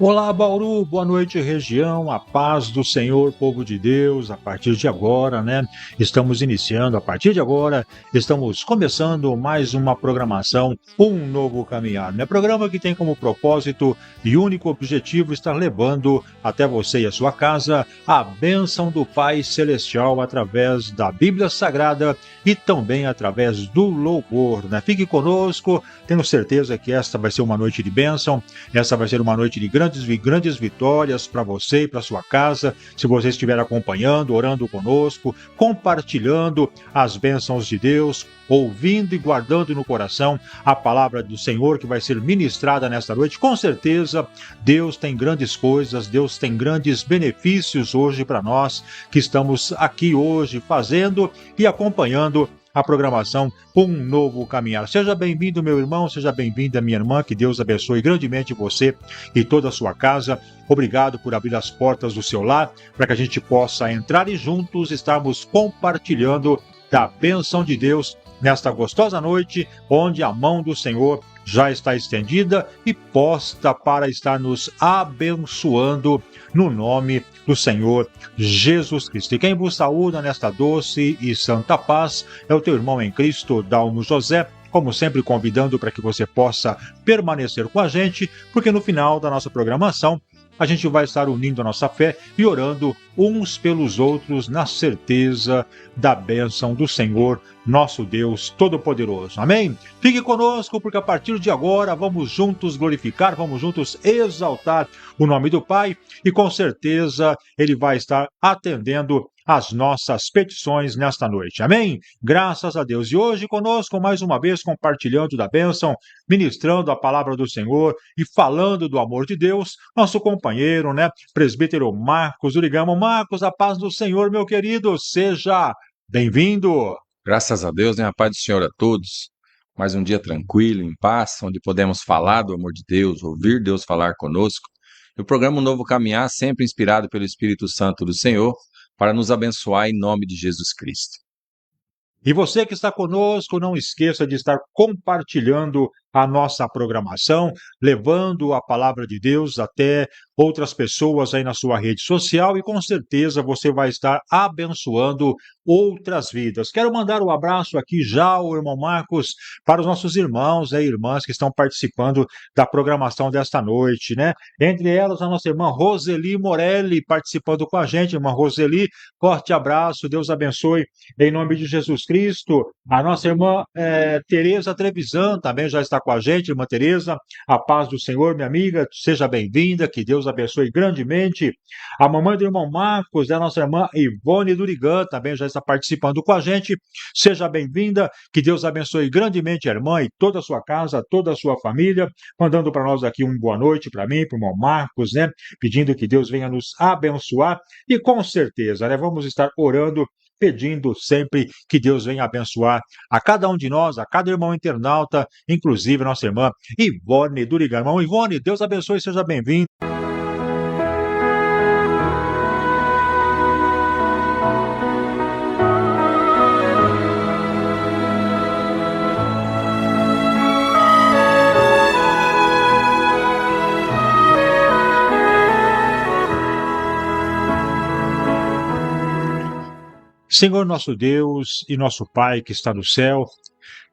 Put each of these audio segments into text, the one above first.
Olá, Bauru, boa noite, região, a paz do Senhor, povo de Deus. A partir de agora, estamos começando mais uma programação, Um Novo Caminhar, Programa que tem como propósito e único objetivo estar levando até você e a sua casa a bênção do Pai Celestial através da Bíblia Sagrada e também através do louvor, Fique conosco, tenho certeza que esta vai ser uma noite de bênção, essa vai ser uma noite de grandes vitórias para você e para sua casa, se você estiver acompanhando, orando conosco, compartilhando as bênçãos de Deus, ouvindo e guardando no coração a palavra do Senhor que vai ser ministrada nesta noite. Com certeza, Deus tem grandes coisas, Deus tem grandes benefícios hoje para nós que estamos aqui hoje fazendo e acompanhando a programação Um Novo Caminhar. Seja bem-vindo, meu irmão, seja bem-vinda, minha irmã, que Deus abençoe grandemente você e toda a sua casa. Obrigado por abrir as portas do seu lar, para que a gente possa entrar e juntos estarmos compartilhando da bênção de Deus nesta gostosa noite, onde a mão do Senhor já está estendida e posta para estar nos abençoando no nome do Senhor Jesus Cristo. E quem vos saúda nesta doce e santa paz é o teu irmão em Cristo, Dalmo José, como sempre convidando para que você possa permanecer com a gente, porque no final da nossa programação a gente vai estar unindo a nossa fé e orando uns pelos outros na certeza da bênção do Senhor, nosso Deus Todo-Poderoso. Amém? Fique conosco, porque a partir de agora vamos juntos glorificar, vamos juntos exaltar o nome do Pai e com certeza Ele vai estar atendendo as nossas petições nesta noite. Amém? Graças a Deus. E hoje conosco, mais uma vez, compartilhando da bênção, ministrando a palavra do Senhor e falando do amor de Deus, nosso companheiro, presbítero Marcos Urigama. Marcos, a paz do Senhor, meu querido, seja bem-vindo. Graças a Deus, a paz do Senhor a todos. Mais um dia tranquilo, em paz, onde podemos falar do amor de Deus, ouvir Deus falar conosco. E o programa Um Novo Caminhar, sempre inspirado pelo Espírito Santo do Senhor, para nos abençoar em nome de Jesus Cristo. E você que está conosco, não esqueça de estar compartilhando a nossa programação, levando a palavra de Deus até outras pessoas aí na sua rede social e com certeza você vai estar abençoando outras vidas. Quero mandar um abraço aqui já ao irmão Marcos para os nossos irmãos e irmãs que estão participando da programação desta noite, Entre elas, a nossa irmã Roseli Morelli participando com a gente. Irmã Roseli, forte abraço, Deus abençoe em nome de Jesus Cristo. A nossa irmã Tereza Trevisan também já está com a gente. Irmã Tereza, a paz do Senhor, minha amiga, seja bem-vinda, que Deus abençoe grandemente. A mamãe do irmão Marcos, a nossa irmã Ivone Durigan, também já está participando com a gente. Seja bem-vinda, que Deus abençoe grandemente a irmã e toda a sua casa, toda a sua família, mandando para nós aqui boa noite para mim, para o irmão Marcos, pedindo que Deus venha nos abençoar e com certeza, vamos estar orando, pedindo sempre que Deus venha abençoar a cada um de nós, a cada irmão internauta, inclusive a nossa irmã Ivone Durigan. Irmão Ivone, Deus abençoe, seja bem-vindo. Senhor nosso Deus e nosso Pai que está no céu,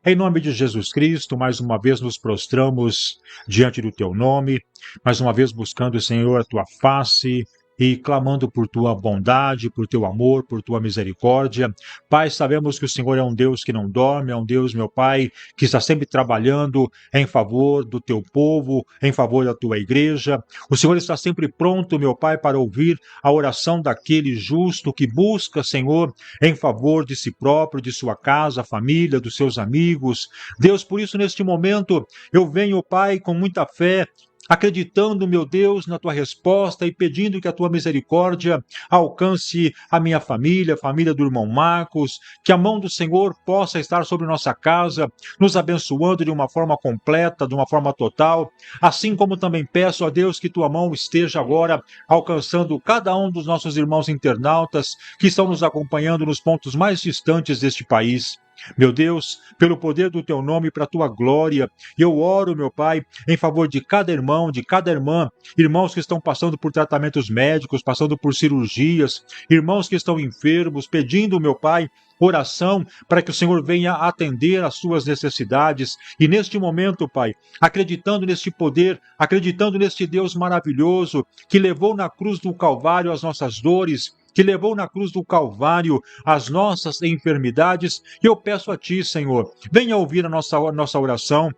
em nome de Jesus Cristo, mais uma vez nos prostramos diante do Teu nome, mais uma vez buscando, Senhor, a Tua face e clamando por Tua bondade, por Teu amor, por Tua misericórdia. Pai, sabemos que o Senhor é um Deus que não dorme, é um Deus, meu Pai, que está sempre trabalhando em favor do Teu povo, em favor da Tua igreja. O Senhor está sempre pronto, meu Pai, para ouvir a oração daquele justo que busca, Senhor, em favor de si próprio, de sua casa, família, dos seus amigos. Deus, por isso, neste momento, eu venho, Pai, com muita fé, acreditando, meu Deus, na Tua resposta e pedindo que a Tua misericórdia alcance a minha família, a família do irmão Marcos, que a mão do Senhor possa estar sobre nossa casa, nos abençoando de uma forma completa, de uma forma total, assim como também peço a Deus que Tua mão esteja agora alcançando cada um dos nossos irmãos internautas que estão nos acompanhando nos pontos mais distantes deste país. Meu Deus, pelo poder do teu nome, para a tua glória, eu oro, meu Pai, em favor de cada irmão, de cada irmã, irmãos que estão passando por tratamentos médicos, passando por cirurgias, irmãos que estão enfermos, pedindo, meu Pai, oração para que o Senhor venha atender às suas necessidades. E neste momento, Pai, acreditando neste poder, acreditando neste Deus maravilhoso que levou na cruz do Calvário as nossas dores, que levou na cruz do Calvário as nossas enfermidades, eu peço a Ti, Senhor, venha ouvir a nossa oração.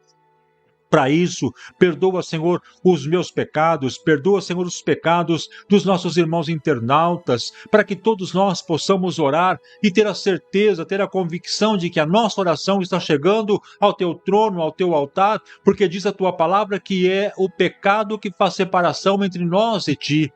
Para isso, perdoa, Senhor, os meus pecados, perdoa, Senhor, os pecados dos nossos irmãos internautas, para que todos nós possamos orar e ter a certeza, ter a convicção de que a nossa oração está chegando ao teu trono, ao teu altar, porque diz a tua palavra que é o pecado que faz separação entre nós e ti.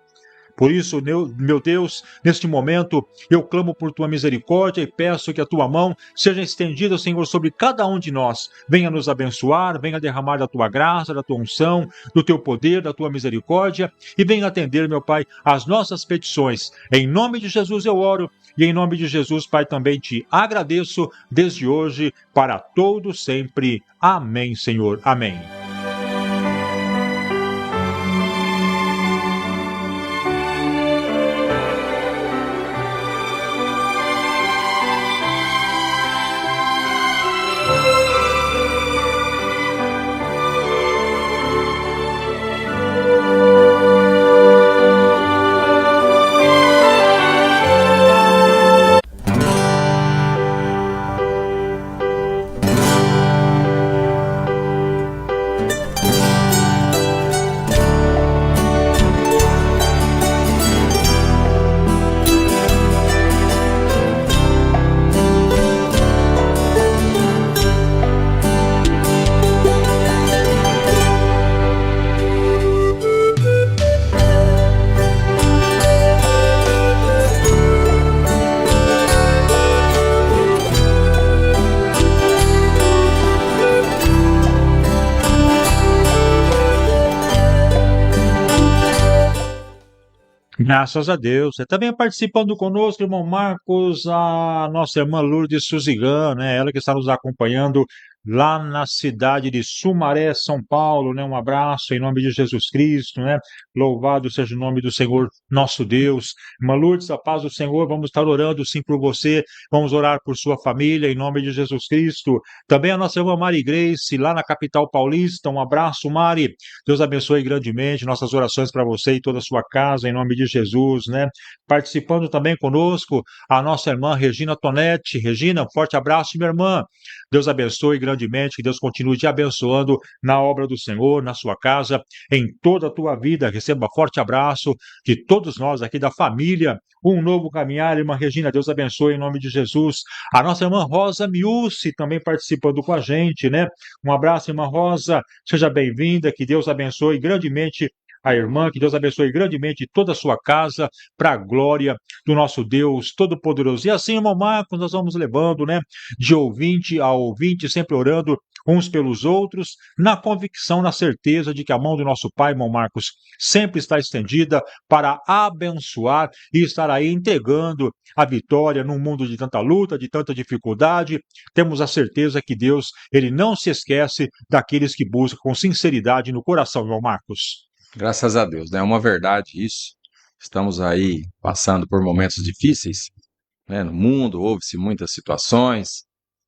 Por isso, meu Deus, neste momento, eu clamo por tua misericórdia e peço que a tua mão seja estendida, Senhor, sobre cada um de nós. Venha nos abençoar, venha derramar da tua graça, da tua unção, do teu poder, da tua misericórdia e venha atender, meu Pai, as nossas petições. Em nome de Jesus eu oro e em nome de Jesus, Pai, também te agradeço desde hoje para todo sempre. Amém, Senhor. Amém. Graças a Deus. Também participando conosco, irmão Marcos, a nossa irmã Lourdes Suzigan, né? Ela que está nos acompanhando lá na cidade de Sumaré, São Paulo, né? Um abraço em nome de Jesus Cristo, né? Louvado seja o nome do Senhor, nosso Deus. Irmã Lourdes, a paz do Senhor, vamos estar orando sim por você, vamos orar por sua família em nome de Jesus Cristo. Também a nossa irmã Mari Grace, lá na capital paulista, um abraço, Mari. Deus abençoe grandemente nossas orações para você e toda a sua casa, em nome de Jesus, né? Participando também conosco, a nossa irmã Regina Tonetti. Regina, um forte abraço, minha irmã. Deus abençoe grandemente, que Deus continue te abençoando na obra do Senhor, na sua casa, em toda a tua vida. Receba forte abraço de todos nós aqui da família. Um novo caminhar, irmã Regina, Deus abençoe em nome de Jesus. A nossa irmã Rosa Miúci também participando com a gente, né? Um abraço, irmã Rosa, seja bem-vinda, que Deus abençoe grandemente a irmã, que Deus abençoe grandemente toda a sua casa, para a glória do nosso Deus Todo-Poderoso. E assim, irmão Marcos, nós vamos levando, né, de ouvinte a ouvinte, sempre orando uns pelos outros, na convicção, na certeza de que a mão do nosso Pai, irmão Marcos, sempre está estendida para abençoar e estar aí entregando a vitória num mundo de tanta luta, de tanta dificuldade. Temos a certeza que Deus, ele não se esquece daqueles que buscam com sinceridade no coração, irmão Marcos. Graças a Deus, né? É uma verdade isso. Estamos aí passando por momentos difíceis, né? No mundo, houve-se muitas situações,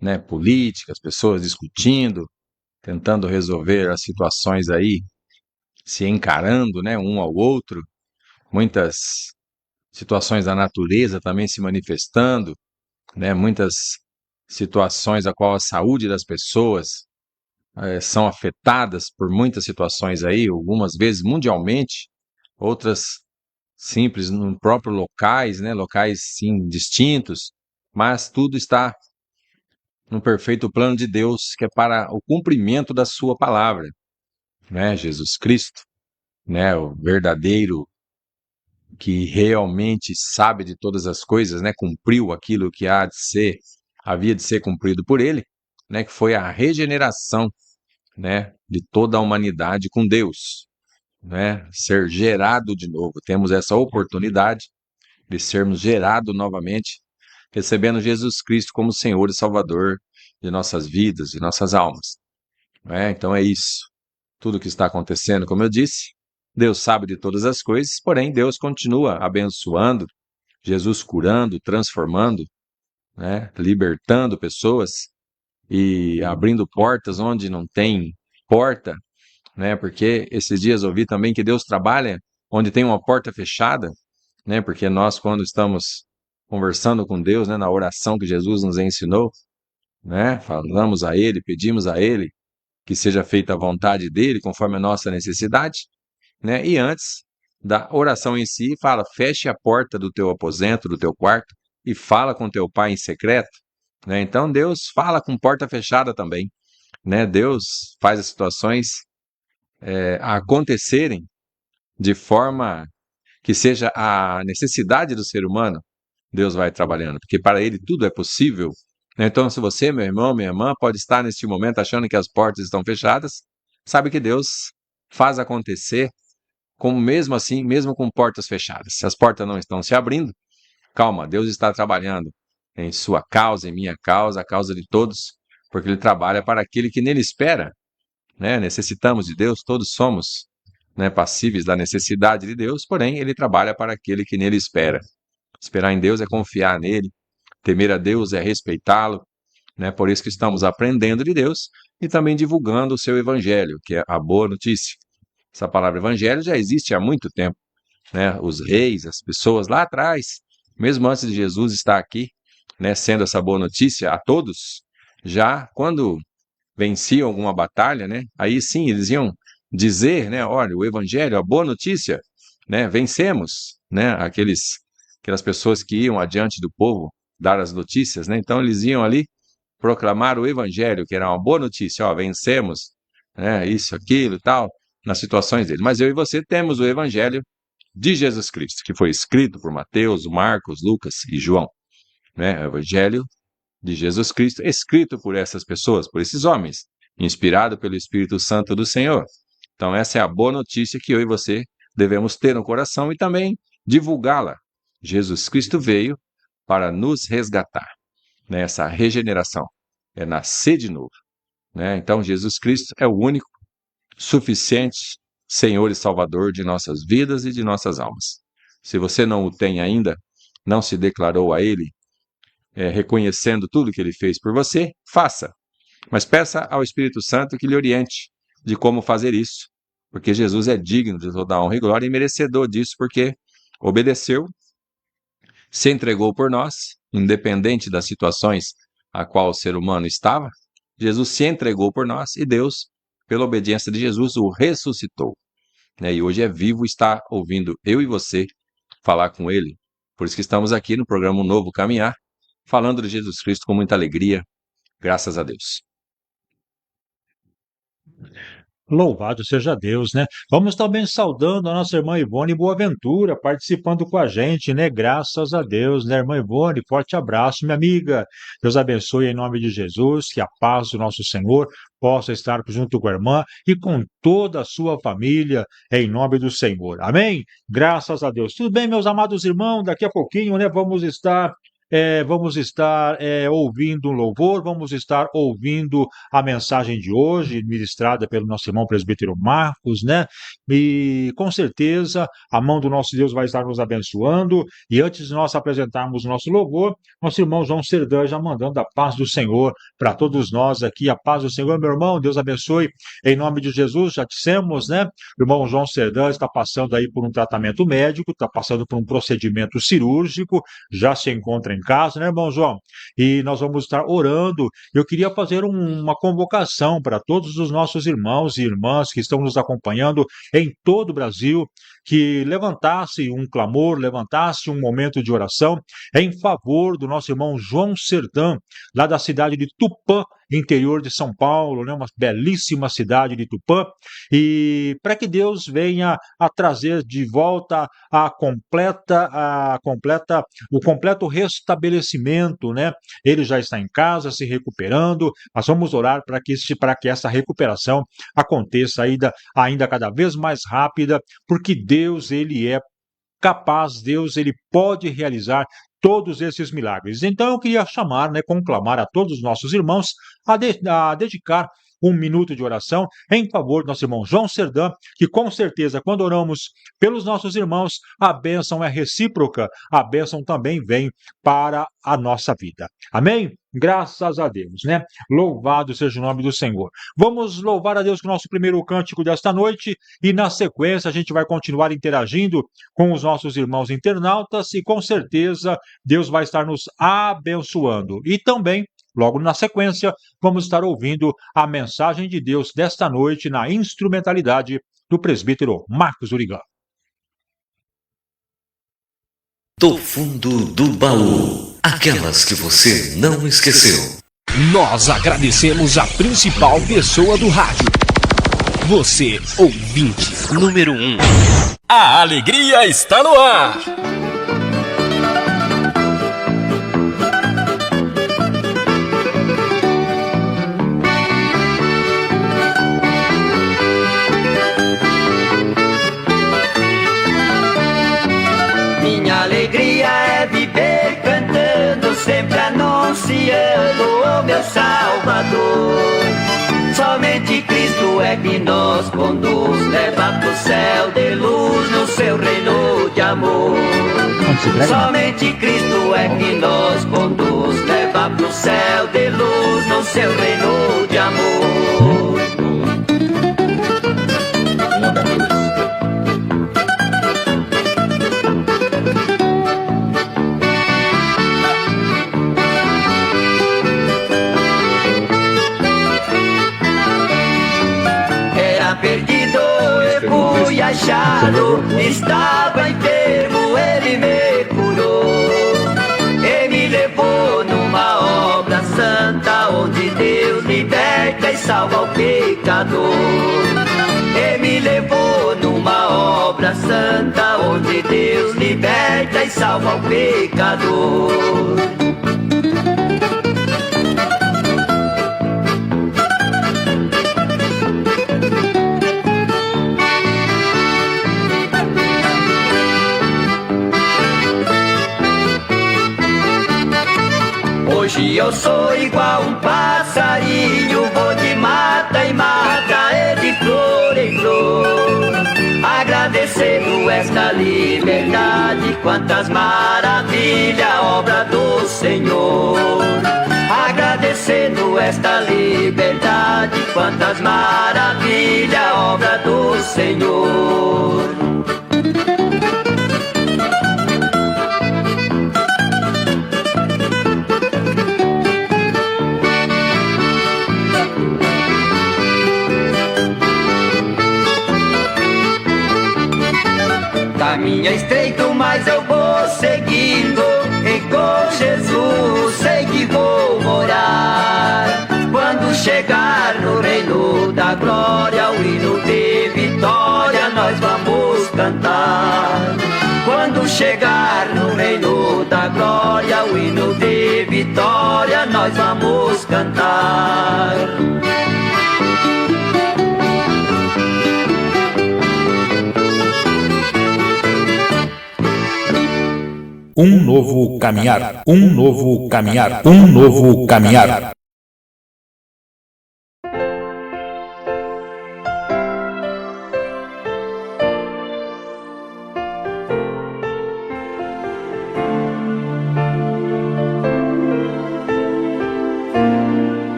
né? Políticas, pessoas discutindo, tentando resolver as situações aí, se encarando, né? Um ao outro. Muitas situações da natureza também se manifestando, né? Muitas situações a qual a saúde das pessoas são afetadas por muitas situações aí, algumas vezes mundialmente, outras simples no próprio locais, né? Locais sim distintos, mas tudo está no perfeito plano de Deus, que é para o cumprimento da sua palavra, né? Jesus Cristo, né? O verdadeiro que realmente sabe de todas as coisas, né? Cumpriu aquilo que havia de ser cumprido por ele, né? Que foi a regeneração, né, de toda a humanidade com Deus, né, ser gerado de novo. Temos essa oportunidade de sermos gerados novamente recebendo Jesus Cristo como Senhor e Salvador de nossas vidas, de nossas almas. Então é isso. Tudo que está acontecendo, como eu disse, Deus sabe de todas as coisas, porém Deus continua abençoando, Jesus curando, transformando, libertando pessoas e abrindo portas onde não tem porta, porque esses dias eu ouvi também que Deus trabalha onde tem uma porta fechada, porque nós, quando estamos conversando com Deus, na oração que Jesus nos ensinou, falamos a Ele, pedimos a Ele que seja feita a vontade dEle, conforme a nossa necessidade, e antes da oração em si, fala, feche a porta do teu aposento, do teu quarto, e fala com teu pai em secreto, Então Deus fala com porta fechada também, Deus faz as situações acontecerem de forma que seja a necessidade do ser humano, Deus vai trabalhando, porque para Ele tudo é possível. Então, se você, meu irmão, minha irmã, pode estar neste momento achando que as portas estão fechadas, sabe que Deus faz acontecer, como mesmo assim, mesmo com portas fechadas. Se as portas não estão se abrindo, calma, Deus está trabalhando em sua causa, em minha causa, a causa de todos, porque Ele trabalha para aquele que nele espera. Necessitamos de Deus, todos somos passíveis da necessidade de Deus, porém Ele trabalha para aquele que nele espera. Esperar em Deus é confiar nele, temer a Deus é respeitá-lo, Por isso que estamos aprendendo de Deus e também divulgando o seu evangelho, que é a boa notícia. Essa palavra evangelho já existe há muito tempo, Os reis, as pessoas lá atrás, mesmo antes de Jesus estar aqui, sendo essa boa notícia a todos, já quando venciam alguma batalha, aí sim eles iam dizer, olha, o evangelho, a boa notícia, vencemos, aquelas pessoas que iam adiante do povo dar as notícias, então eles iam ali proclamar o evangelho, que era uma boa notícia, vencemos, isso, aquilo e tal, nas situações dele. Mas eu e você temos o evangelho de Jesus Cristo, que foi escrito por Mateus, Marcos, Lucas e João, O evangelho de Jesus Cristo, escrito por essas pessoas, por esses homens, inspirado pelo Espírito Santo do Senhor. Então essa é a boa notícia que eu e você devemos ter no coração e também divulgá-la. Jesus Cristo veio para nos resgatar, essa regeneração, é nascer de novo. Então Jesus Cristo é o único, suficiente Senhor e Salvador de nossas vidas e de nossas almas. Se você não o tem ainda, não se declarou a Ele, reconhecendo tudo que Ele fez por você, faça. Mas peça ao Espírito Santo que lhe oriente de como fazer isso, porque Jesus é digno de toda honra e glória e merecedor disso, porque obedeceu, se entregou por nós, independente das situações a qual o ser humano estava, Jesus se entregou por nós e Deus, pela obediência de Jesus, o ressuscitou. E hoje é vivo, está ouvindo eu e você falar com Ele. Por isso que estamos aqui no programa Novo Caminhar, falando de Jesus Cristo com muita alegria, graças a Deus. Louvado seja Deus, Vamos também saudando a nossa irmã Ivone Boaventura, participando com a gente, Graças a Deus, Irmã Ivone, forte abraço, minha amiga. Deus abençoe em nome de Jesus, que a paz do nosso Senhor possa estar junto com a irmã e com toda a sua família, em nome do Senhor. Amém? Graças a Deus. Tudo bem, meus amados irmãos? Daqui a pouquinho, vamos estar ouvindo um louvor, vamos estar ouvindo a mensagem de hoje, ministrada pelo nosso irmão presbítero Marcos, E com certeza a mão do nosso Deus vai estar nos abençoando. E antes de nós apresentarmos o nosso louvor, nosso irmão João Serdan já mandando a paz do Senhor para todos nós aqui. A paz do Senhor, meu irmão, Deus abençoe em nome de Jesus. Já dissemos, O irmão João Serdan está passando aí por um tratamento médico, está passando por um procedimento cirúrgico, já se encontra em casa, irmão João? E nós vamos estar orando. Eu queria fazer uma convocação para todos os nossos irmãos e irmãs que estão nos acompanhando em todo o Brasil, que levantasse um clamor, levantasse um momento de oração em favor do nosso irmão João Serdan, lá da cidade de Tupã, interior de São Paulo, uma belíssima cidade de Tupã, e para que Deus venha a trazer de volta o completo restabelecimento, Ele já está em casa, se recuperando. Nós vamos orar para que essa recuperação aconteça ainda cada vez mais rápida, porque Deus, Ele é capaz, Deus, Ele pode realizar todos esses milagres. Então eu queria chamar, conclamar a todos os nossos irmãos a dedicar um minuto de oração em favor do nosso irmão João Serdã, que com certeza, quando oramos pelos nossos irmãos, a bênção é recíproca, a bênção também vem para a nossa vida. Amém? Graças a Deus, Louvado seja o nome do Senhor. Vamos louvar a Deus com o nosso primeiro cântico desta noite e, na sequência, a gente vai continuar interagindo com os nossos irmãos internautas e, com certeza, Deus vai estar nos abençoando. E também, logo na sequência, vamos estar ouvindo a mensagem de Deus desta noite na instrumentalidade do presbítero Marcos Urigan. Do fundo do baú, aquelas que você não esqueceu. Nós agradecemos a principal pessoa do rádio. Você, ouvinte número 1. A alegria está no ar. Minha alegria é viver cantando, sempre anunciando o meu Salvador. Somente Cristo é que nos conduz, leva pro céu de luz no seu reino de amor. Somente Cristo é que nos conduz, leva pro céu de luz no seu reino de amor. Perdido eu fui achado, estava enfermo, ele me curou e me levou numa obra santa, onde Deus liberta e salva o pecador. E me levou numa obra santa, onde Deus liberta e salva o pecador. Hoje eu sou igual um passarinho, vou de mata em mata e de flor em flor, agradecendo esta liberdade, quantas maravilhas, obra do Senhor. Agradecendo esta liberdade, quantas maravilhas, obra do Senhor. Caminho estreito, mas eu vou seguindo, e com Jesus sei que vou morar. Quando chegar no reino da glória, o hino de vitória nós vamos cantar. Quando chegar no reino da glória, o hino de vitória nós vamos cantar. Um novo caminhar, um novo caminhar, um novo caminhar.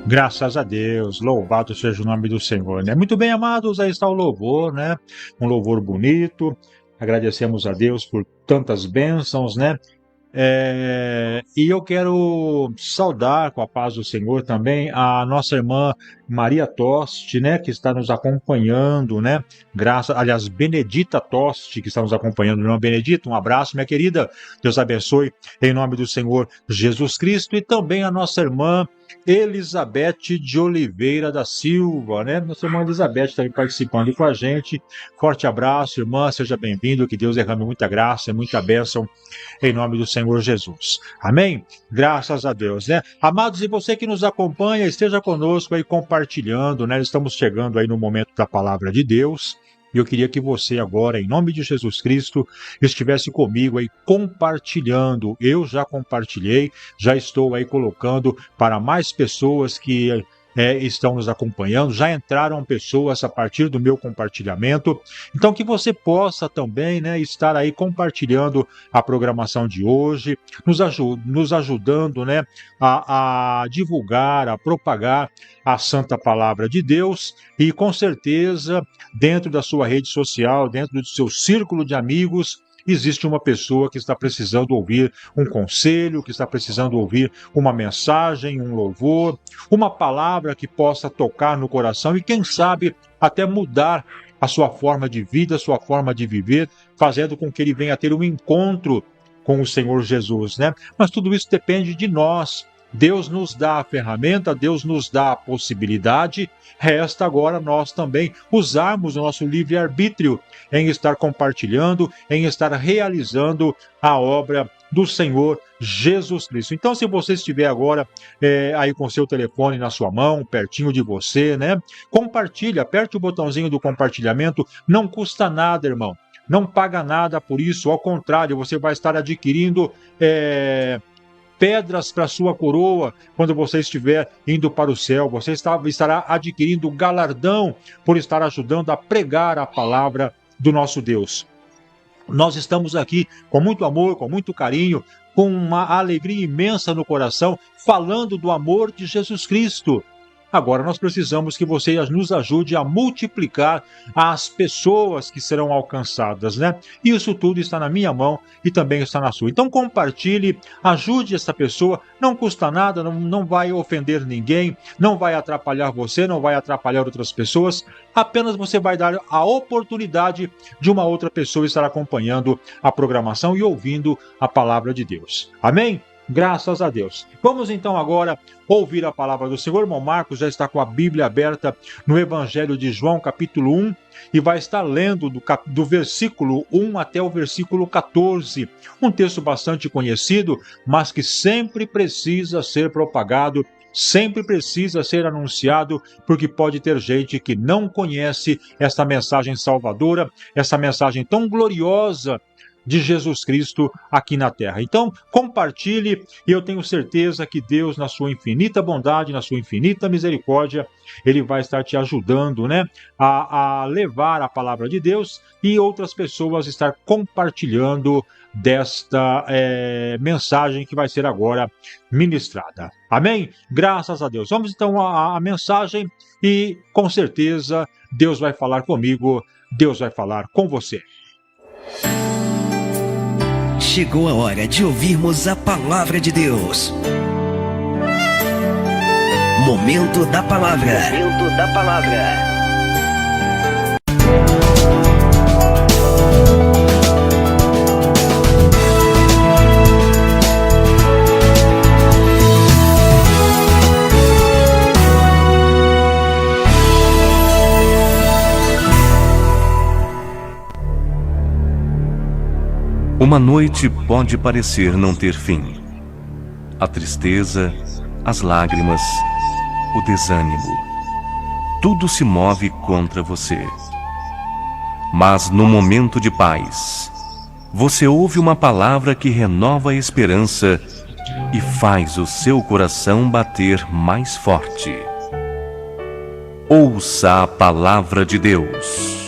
Graças a Deus, louvado seja o nome do Senhor, Muito bem, amados, aí está o louvor, Um louvor bonito, agradecemos a Deus por tantas bênçãos, E eu quero saudar com a paz do Senhor também a nossa irmã Maria Toste, que está nos acompanhando, aliás, Benedita Toste, que está nos acompanhando. Irmã Benedita, um abraço, minha querida, Deus abençoe, em nome do Senhor Jesus Cristo. E também a nossa irmã Elizabeth de Oliveira da Silva, né? Nossa irmã Elizabeth está aí participando com a gente. Forte abraço, irmã, seja bem-vindo, que Deus derrame muita graça e muita bênção em nome do Senhor Jesus. Amém? Graças a Deus, né? Amados, e você que nos acompanha, esteja conosco aí compartilhando, né? Estamos chegando aí no momento da palavra de Deus. E eu queria que você agora, em nome de Jesus Cristo, estivesse comigo aí compartilhando. Eu já compartilhei, já estou aí colocando para mais pessoas que estão nos acompanhando. Já entraram pessoas a partir do meu compartilhamento. Então que você possa também, né, estar aí compartilhando a programação de hoje, nos ajudando, né, a divulgar, a propagar a santa palavra de Deus. E com certeza, dentro da sua rede social, dentro do seu círculo de amigos, existe uma pessoa que está precisando ouvir um conselho, que está precisando ouvir uma mensagem, um louvor, uma palavra que possa tocar no coração e, quem sabe, até mudar a sua forma de vida, a sua forma de viver, fazendo com que ele venha a ter um encontro com o Senhor Jesus, né? Mas tudo isso depende de nós. Deus nos dá a ferramenta, Deus nos dá a possibilidade, resta agora nós também usarmos o nosso livre-arbítrio em estar compartilhando, em estar realizando a obra do Senhor Jesus Cristo. Então, se você estiver agora aí com seu telefone na sua mão, pertinho de você, né? Compartilha, aperte o botãozinho do compartilhamento, não custa nada, irmão. Não paga nada por isso, ao contrário, você vai estar adquirindo pedras para sua coroa quando você estiver indo para o céu. Você estará adquirindo galardão por estar ajudando a pregar a palavra do nosso Deus. Nós estamos aqui com muito amor, com muito carinho, com uma alegria imensa no coração, falando do amor de Jesus Cristo. Agora nós precisamos que você nos ajude a multiplicar as pessoas que serão alcançadas, né? Isso tudo está na minha mão e também está na sua. Então compartilhe, ajude essa pessoa, não custa nada, não vai ofender ninguém, não vai atrapalhar você, não vai atrapalhar outras pessoas, apenas você vai dar a oportunidade de uma outra pessoa estar acompanhando a programação e ouvindo a palavra de Deus. Amém? Graças a Deus. Vamos então agora ouvir a palavra do Senhor. Irmão Marcos já está com a Bíblia aberta no Evangelho de João, capítulo 1, e vai estar lendo do versículo 1 até o versículo 14. Um texto bastante conhecido, mas que sempre precisa ser propagado, sempre precisa ser anunciado, porque pode ter gente que não conhece essa mensagem salvadora, essa mensagem tão gloriosa de Jesus Cristo aqui na terra. Então, compartilhe, e eu tenho certeza que Deus, na sua infinita bondade, na sua infinita misericórdia, Ele vai estar te ajudando, né, a levar a palavra de Deus e outras pessoas estar compartilhando desta mensagem que vai ser agora ministrada. Amém? Graças a Deus. Vamos então à mensagem e, com certeza, Deus vai falar comigo, Deus vai falar com você. Chegou a hora de ouvirmos a palavra de Deus. Momento da palavra. Momento da palavra. Uma noite pode parecer não ter fim. A tristeza, as lágrimas, o desânimo, tudo se move contra você. Mas no momento de paz, você ouve uma palavra que renova a esperança e faz o seu coração bater mais forte. Ouça a palavra de Deus.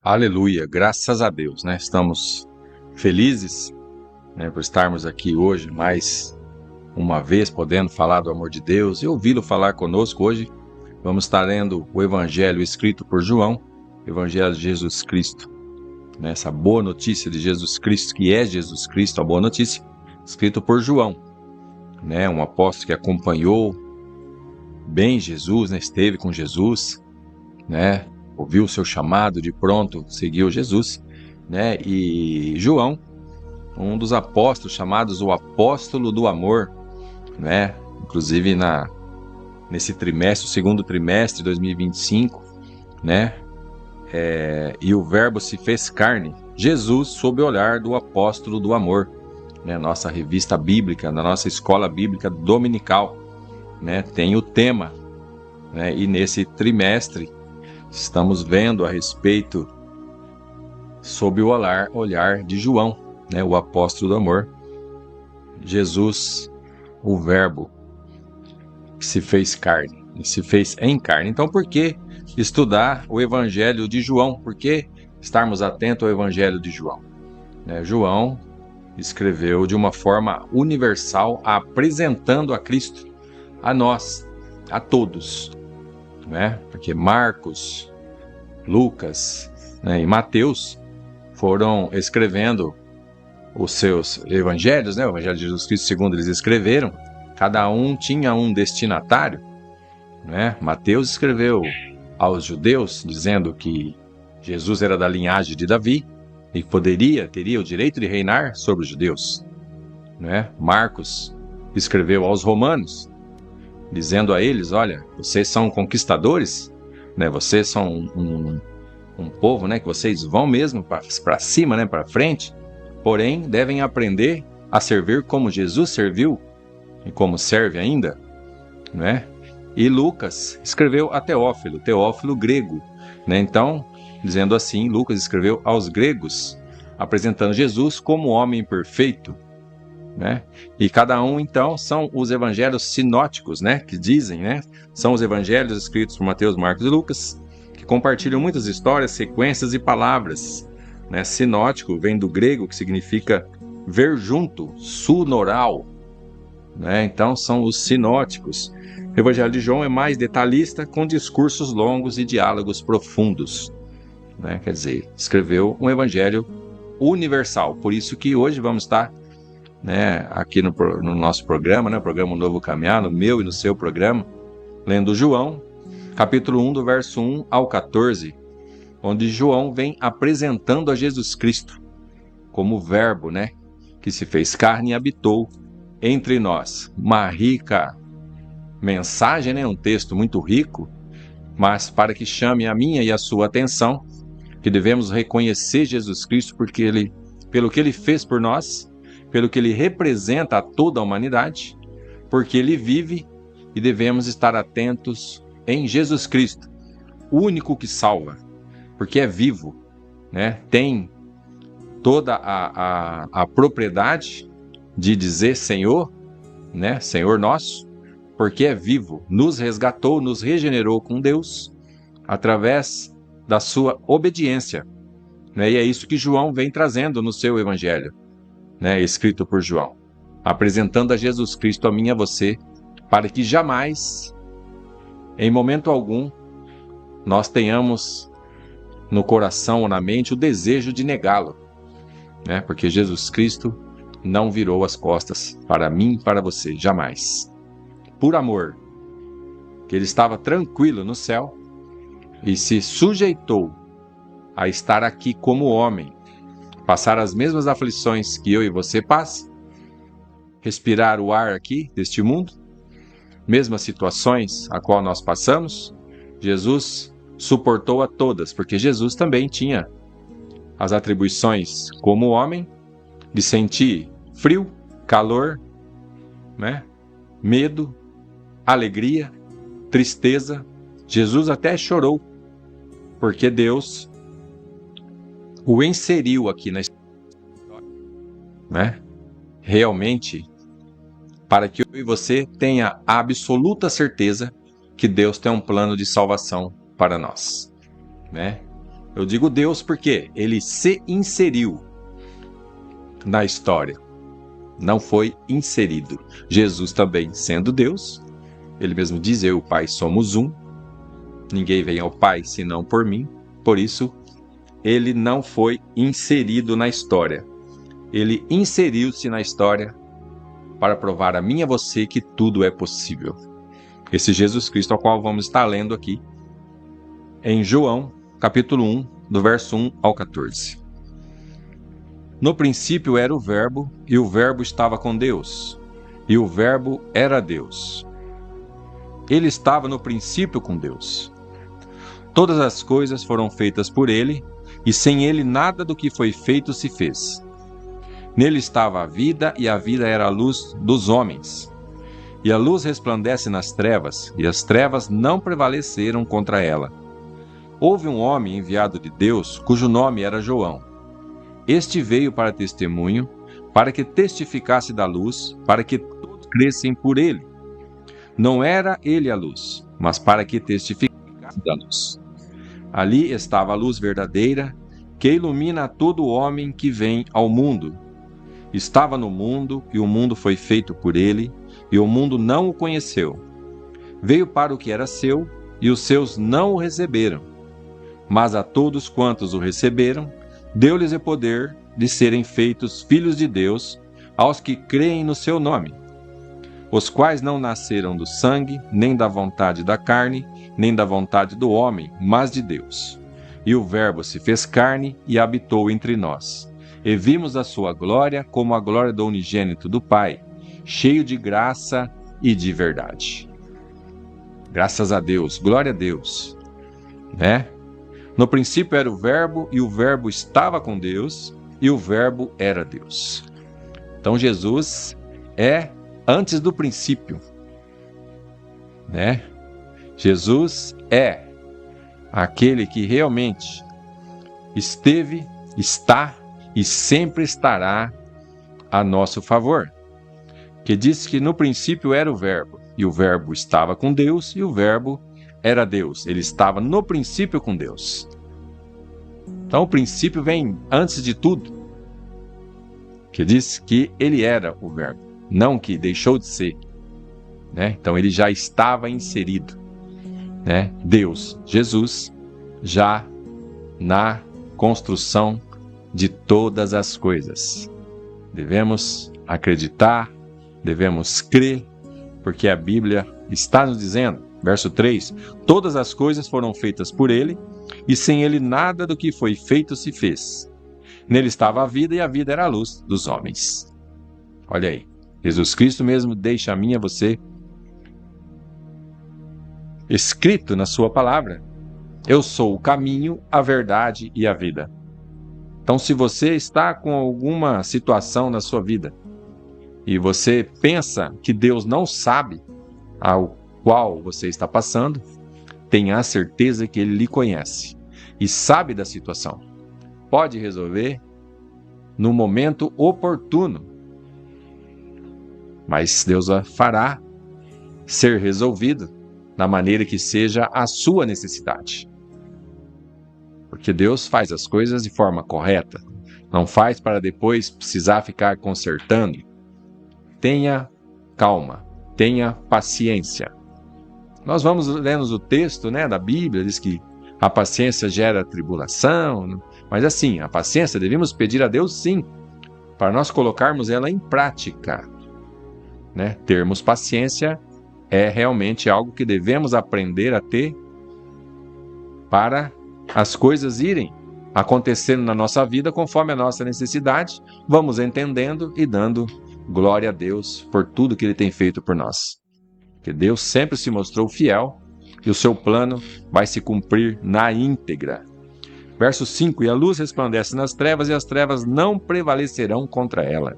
Aleluia, graças a Deus, né? Estamos felizes, né, por estarmos aqui hoje mais uma vez podendo falar do amor de Deus e ouvi-lo falar conosco hoje. Vamos estar lendo o Evangelho escrito por João, Evangelho de Jesus Cristo, né? Essa boa notícia de Jesus Cristo, que é Jesus Cristo, a boa notícia, escrito por João, né? Um apóstolo que acompanhou bem Jesus, né? Esteve com Jesus, né? Ouviu o seu chamado, de pronto seguiu Jesus, né? E João, um dos apóstolos chamados o apóstolo do amor, né? Inclusive nesse trimestre, o segundo trimestre de 2025, né? E o verbo se fez carne, Jesus sob o olhar do apóstolo do amor, né? Nossa revista bíblica, na nossa escola bíblica dominical, né? Tem o tema, né? E nesse trimestre estamos vendo a respeito sob o olhar de João, né? O apóstolo do amor, Jesus, o verbo que se fez carne, se fez em carne. Então, por que estudar o Evangelho de João? Por que estarmos atentos ao Evangelho de João? João escreveu de uma forma universal, apresentando a Cristo a nós, a todos, né? Porque Marcos, Lucas, né, e Mateus foram escrevendo os seus evangelhos, né? O Evangelho de Jesus Cristo, segundo eles escreveram, cada um tinha um destinatário, né? Mateus escreveu aos judeus, dizendo que Jesus era da linhagem de Davi e teria o direito de reinar sobre os judeus, né? Marcos escreveu aos romanos, dizendo a eles: olha, vocês são conquistadores, né? Vocês são um povo, né? Que vocês vão mesmo para cima, né? Para frente, porém devem aprender a servir como Jesus serviu e como serve ainda, né? E Lucas escreveu a Teófilo grego, né? Então, dizendo assim, Lucas escreveu aos gregos, apresentando Jesus como homem perfeito, né? E cada um, então, são os evangelhos sinóticos, né? Que dizem, né? São os evangelhos escritos por Mateus, Marcos e Lucas, que compartilham muitas histórias, sequências e palavras, né? Sinótico vem do grego, que significa ver junto, sunoral, né? Então são os sinóticos. O Evangelho de João é mais detalhista, com discursos longos e diálogos profundos, né? Quer dizer, escreveu um evangelho universal. Por isso que hoje vamos estar, né, aqui no nosso programa, né, o programa Novo Caminhar, no meu e no seu programa, lendo João, capítulo 1, do verso 1 ao 14, onde João vem apresentando a Jesus Cristo como verbo, né, que se fez carne e habitou entre nós. Uma rica mensagem, né, um texto muito rico, mas para que chame a minha e a sua atenção, que devemos reconhecer Jesus Cristo pelo que ele fez por nós, pelo que ele representa a toda a humanidade, porque ele vive, e devemos estar atentos em Jesus Cristo, o único que salva, porque é vivo, né? Tem toda a propriedade de dizer Senhor, né? Senhor nosso, porque é vivo, nos resgatou, nos regenerou com Deus, através da sua obediência, né? E é isso que João vem trazendo no seu evangelho, né? Escrito por João, apresentando a Jesus Cristo a mim e a você, para que jamais, em momento algum, nós tenhamos no coração ou na mente o desejo de negá-lo, né? Porque Jesus Cristo não virou as costas para mim e para você, jamais. Por amor, que ele estava tranquilo no céu e se sujeitou a estar aqui como homem, passar as mesmas aflições que eu e você passam, respirar o ar aqui deste mundo, mesmas situações a qual nós passamos, Jesus suportou a todas, porque Jesus também tinha as atribuições como homem, de sentir frio, calor, né? Medo, alegria, tristeza. Jesus até chorou, porque Deus o inseriu aqui na história, né? Realmente, para que eu e você tenha a absoluta certeza que Deus tem um plano de salvação para nós, né? Eu digo Deus porque ele se inseriu na história. Não foi inserido. Jesus também, sendo Deus, ele mesmo diz, eu e o Pai somos um. Ninguém vem ao Pai senão por mim. Por isso, ele não foi inserido na história. Ele inseriu-se na história para provar a mim e a você que tudo é possível. Esse Jesus Cristo ao qual vamos estar lendo aqui em João, capítulo 1, do verso 1 ao 14. No princípio era o Verbo, e o Verbo estava com Deus, e o Verbo era Deus. Ele estava no princípio com Deus. Todas as coisas foram feitas por ele, e sem ele nada do que foi feito se fez. Nele estava a vida, e a vida era a luz dos homens. E a luz resplandece nas trevas, e as trevas não prevaleceram contra ela. Houve um homem enviado de Deus, cujo nome era João. Este veio para testemunho, para que testificasse da luz, para que todos crescem por ele. Não era ele a luz, mas para que testificasse da luz. Ali estava a luz verdadeira, que ilumina a todo homem que vem ao mundo. Estava no mundo, e o mundo foi feito por ele, e o mundo não o conheceu. Veio para o que era seu, e os seus não o receberam. Mas a todos quantos o receberam, deu-lhes o poder de serem feitos filhos de Deus, aos que creem no seu nome, os quais não nasceram do sangue, nem da vontade da carne, nem da vontade do homem, mas de Deus. E o Verbo se fez carne e habitou entre nós. E vimos a sua glória como a glória do unigênito do Pai, cheio de graça e de verdade. Graças a Deus, glória a Deus, né? No princípio era o Verbo, e o Verbo estava com Deus, e o Verbo era Deus. Então Jesus é antes do princípio, né? Jesus é aquele que realmente esteve, está e sempre estará a nosso favor. Que diz que no princípio era o Verbo, e o Verbo estava com Deus, e o Verbo era Deus. Ele estava no princípio com Deus. Então o princípio vem antes de tudo. Que diz que ele era o Verbo, não que deixou de ser, né? Então ele já estava inserido, né? Deus, Jesus, já na construção de todas as coisas. Devemos acreditar, devemos crer, porque a Bíblia está nos dizendo, verso 3, todas as coisas foram feitas por ele, e sem ele nada do que foi feito se fez. Nele estava a vida, e a vida era a luz dos homens. Olha aí, Jesus Cristo mesmo deixa a mim e a você escrito na sua palavra: eu sou o caminho, a verdade e a vida. Então, se você está com alguma situação na sua vida e você pensa que Deus não sabe ao qual você está passando, tenha a certeza que Ele lhe conhece e sabe da situação. Pode resolver no momento oportuno, mas Deus fará ser resolvido da maneira que seja a sua necessidade. Porque Deus faz as coisas de forma correta, não faz para depois precisar ficar consertando. Tenha calma, tenha paciência. Nós vamos lendo o texto, né, da Bíblia, diz que a paciência gera tribulação, mas assim, a paciência devemos pedir a Deus sim, para nós colocarmos ela em prática, né? Termos paciência é realmente algo que devemos aprender a ter para as coisas irem acontecendo na nossa vida conforme a nossa necessidade. Vamos entendendo e dando glória a Deus por tudo que Ele tem feito por nós. Porque Deus sempre se mostrou fiel e o seu plano vai se cumprir na íntegra. Verso 5, e a luz resplandece nas trevas, e as trevas não prevalecerão contra ela.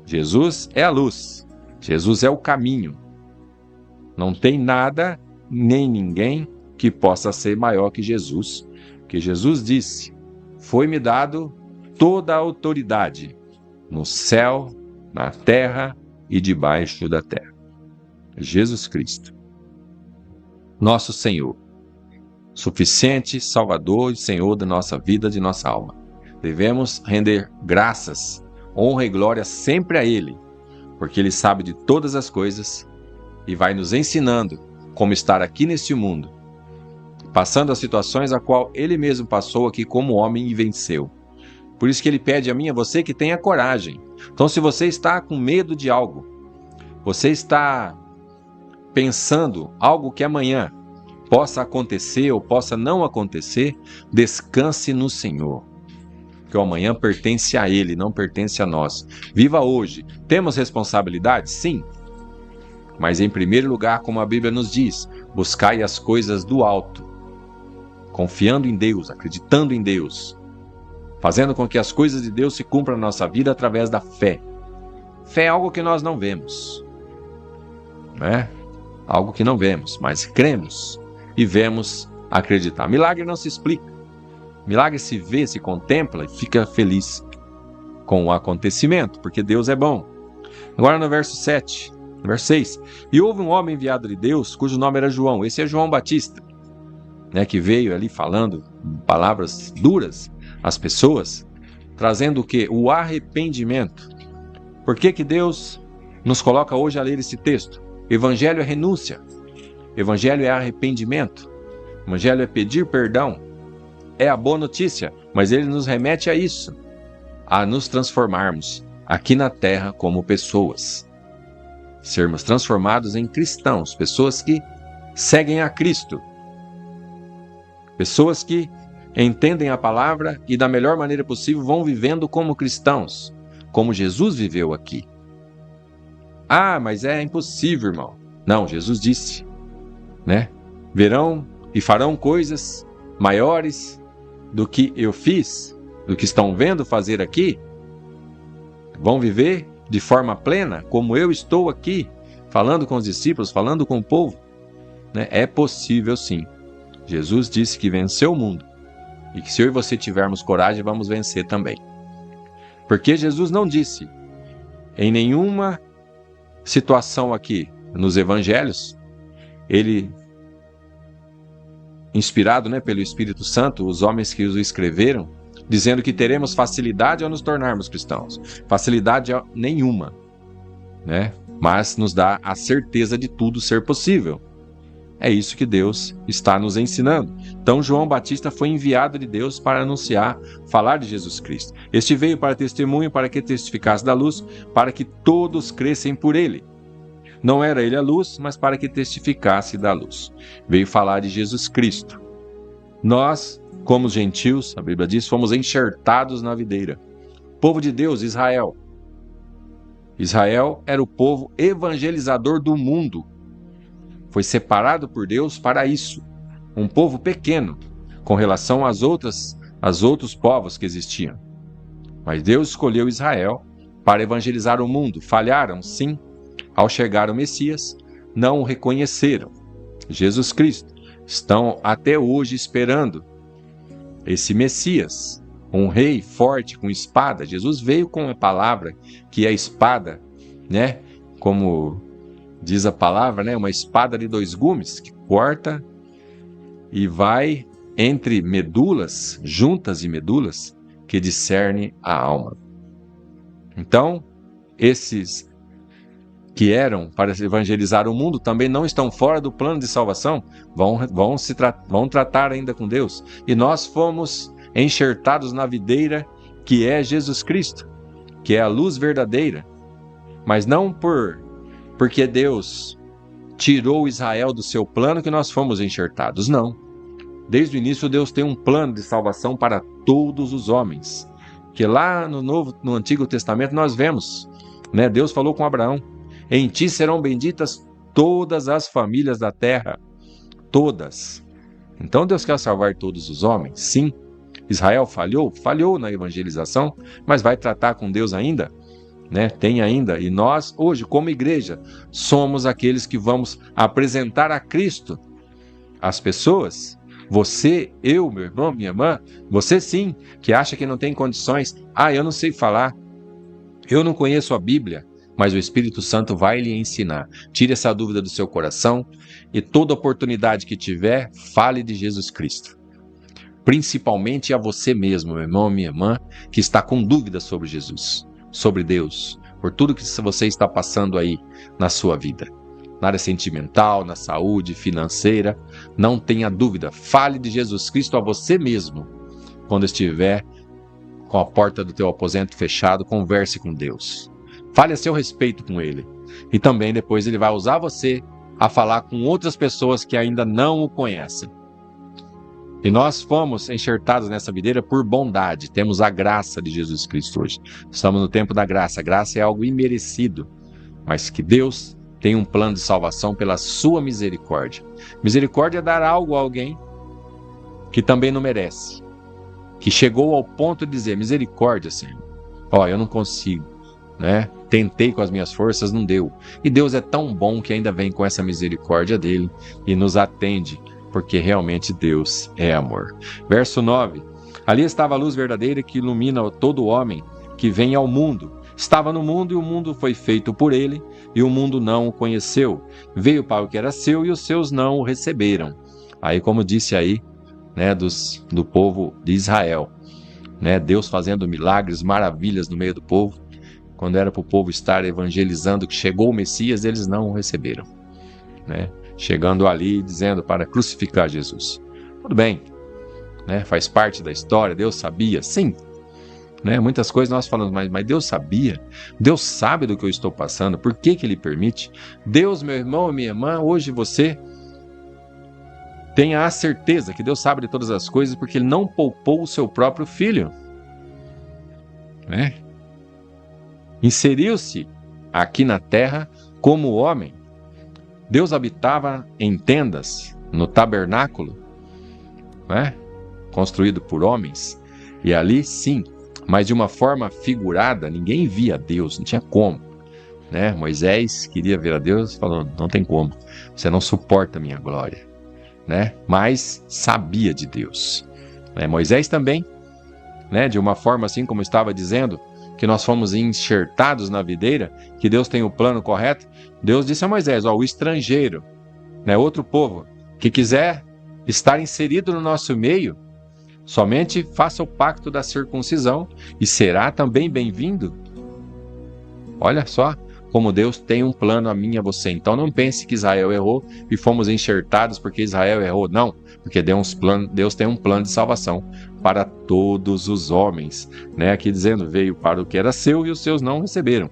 Jesus é a luz, Jesus é o caminho. Não tem nada, nem ninguém que possa ser maior que Jesus. Porque Jesus disse, foi-me dado toda a autoridade, no céu, na terra e debaixo da terra. Jesus Cristo, nosso Senhor, suficiente Salvador e Senhor da nossa vida, de nossa alma. Devemos render graças, honra e glória sempre a Ele, porque Ele sabe de todas as coisas e vai nos ensinando como estar aqui neste mundo, passando as situações a qual Ele mesmo passou aqui como homem e venceu. Por isso que Ele pede a mim e a você que tenha coragem. Então, se você está com medo de algo, você está pensando algo que amanhã possa acontecer ou possa não acontecer, descanse no Senhor. Que o amanhã pertence a Ele, não pertence a nós. Viva hoje. Temos responsabilidade? Sim. Mas em primeiro lugar, como a Bíblia nos diz, buscai as coisas do alto, confiando em Deus, acreditando em Deus, fazendo com que as coisas de Deus se cumpram na nossa vida através da fé. Fé é algo que nós não vemos, né? Algo que não vemos, mas cremos e vemos acreditar. Milagre não se explica. Milagre se vê, se contempla e fica feliz com o acontecimento, porque Deus é bom. Agora no verso 7, no verso 6. E houve um homem enviado de Deus, cujo nome era João. Esse é João Batista, né, que veio ali falando palavras duras às pessoas, trazendo o quê? O arrependimento. Por que que Deus nos coloca hoje a ler esse texto? Evangelho é renúncia. Evangelho é arrependimento. Evangelho é pedir perdão. É a boa notícia, mas ele nos remete a isso, a nos transformarmos aqui na terra como pessoas. Sermos transformados em cristãos, pessoas que seguem a Cristo. Pessoas que entendem a palavra e da melhor maneira possível vão vivendo como cristãos, como Jesus viveu aqui. Ah, mas é impossível, irmão. Não, Jesus disse, né? Verão e farão coisas maiores do que eu fiz, do que estão vendo fazer aqui. Vão viver de forma plena, como eu estou aqui, falando com os discípulos, falando com o povo, né? É possível sim. Jesus disse que venceu o mundo e que se eu e você tivermos coragem, vamos vencer também. Porque Jesus não disse em nenhuma situação aqui nos evangelhos, ele, inspirado, né, pelo Espírito Santo, os homens que os escreveram, dizendo que teremos facilidade ao nos tornarmos cristãos. Facilidade nenhuma, né? Mas nos dá a certeza de tudo ser possível. É isso que Deus está nos ensinando. Então João Batista foi enviado de Deus para anunciar, falar de Jesus Cristo. Este veio para testemunho, para que testificasse da luz, para que todos crescem por ele. Não era ele a luz, mas para que testificasse da luz. Veio falar de Jesus Cristo. Nós, como os gentios, a Bíblia diz, fomos enxertados na videira. Povo de Deus, Israel. Israel era o povo evangelizador do mundo. Foi separado por Deus para isso. Um povo pequeno, com relação às outros povos que existiam. Mas Deus escolheu Israel para evangelizar o mundo. Falharam, sim. Ao chegar o Messias, não o reconheceram. Jesus Cristo. Estão até hoje esperando esse Messias, um rei forte com espada. Jesus veio com a palavra, que é a espada, né? Como diz a palavra, né? Uma espada de 2 gumes, que corta e vai entre medulas, juntas e medulas, que discerne a alma. Então, esses que eram para evangelizar o mundo, também não estão fora do plano de salvação, vão tratar ainda com Deus. E nós fomos enxertados na videira, que é Jesus Cristo, que é a luz verdadeira. Mas não porque Deus tirou Israel do seu plano que nós fomos enxertados, não. Desde o início Deus tem um plano de salvação para todos os homens. Que lá no Antigo Testamento nós vemos, né? Deus falou com Abraão: em ti serão benditas todas as famílias da terra. Todas. Então Deus quer salvar todos os homens? Sim. Israel falhou na evangelização, mas vai tratar com Deus ainda, né? Tem ainda. E nós, hoje, como igreja, somos aqueles que vamos apresentar a Cristo às pessoas. Você, eu, meu irmão, minha irmã, você sim, que acha que não tem condições. Ah, eu não sei falar. Eu não conheço a Bíblia. mas o Espírito Santo vai lhe ensinar. Tire essa dúvida do seu coração e toda oportunidade que tiver, fale de Jesus Cristo. Principalmente a você mesmo, meu irmão, minha irmã, que está com dúvidas sobre Jesus, sobre Deus, por tudo que você está passando aí na sua vida. Na área sentimental, na saúde, financeira, não tenha dúvida. Fale de Jesus Cristo a você mesmo. Quando estiver com a porta do teu aposento fechado, converse com Deus. Fale a seu respeito com Ele. E também depois Ele vai usar você a falar com outras pessoas que ainda não o conhecem. E nós fomos enxertados nessa videira por bondade. Temos a graça de Jesus Cristo hoje. Estamos no tempo da graça. A graça é algo imerecido, mas que Deus tem um plano de salvação pela sua misericórdia. Misericórdia é dar algo a alguém que também não merece, que chegou ao ponto de dizer: misericórdia, Senhor. Eu não consigo, né? Tentei com as minhas forças, não deu. E Deus é tão bom que ainda vem com essa misericórdia dele e nos atende, porque realmente Deus é amor. Verso 9. Ali estava a luz verdadeira que ilumina todo homem que vem ao mundo. Estava no mundo e o mundo foi feito por ele, e o mundo não o conheceu. Veio para o que era seu e os seus não o receberam. Aí, como disse aí, né, do povo de Israel, né, Deus fazendo milagres, maravilhas no meio do povo. Quando era para o povo estar evangelizando que chegou o Messias, eles não o receberam, né? Chegando ali dizendo para crucificar Jesus. Tudo bem, né? Faz parte da história, Deus sabia, sim, né? Muitas coisas nós falamos, mas Deus sabia, Deus sabe do que eu estou passando, por que Ele permite? Deus, meu irmão, minha irmã, hoje você tenha a certeza que Deus sabe de todas as coisas, porque Ele não poupou o seu próprio Filho, né? Inseriu-se aqui na terra como homem. Deus habitava em tendas, no tabernáculo, né? Construído por homens, e ali sim, mas de uma forma figurada. Ninguém via Deus, não tinha como, né? Moisés queria ver a Deus, falou: não tem como, você não suporta a minha glória, né? Mas sabia de Deus, né? Moisés também, né? De uma forma assim como estava dizendo, que nós fomos enxertados na videira, que Deus tem o plano correto. Deus disse a Moisés: o estrangeiro, né, outro povo, que quiser estar inserido no nosso meio, somente faça o pacto da circuncisão e será também bem-vindo. Olha só como Deus tem um plano a mim e a você. Então não pense que Israel errou e fomos enxertados porque Israel errou. Não, porque Deus tem um plano de salvação para todos os homens, né? Aqui dizendo: veio para o que era seu e os seus não receberam,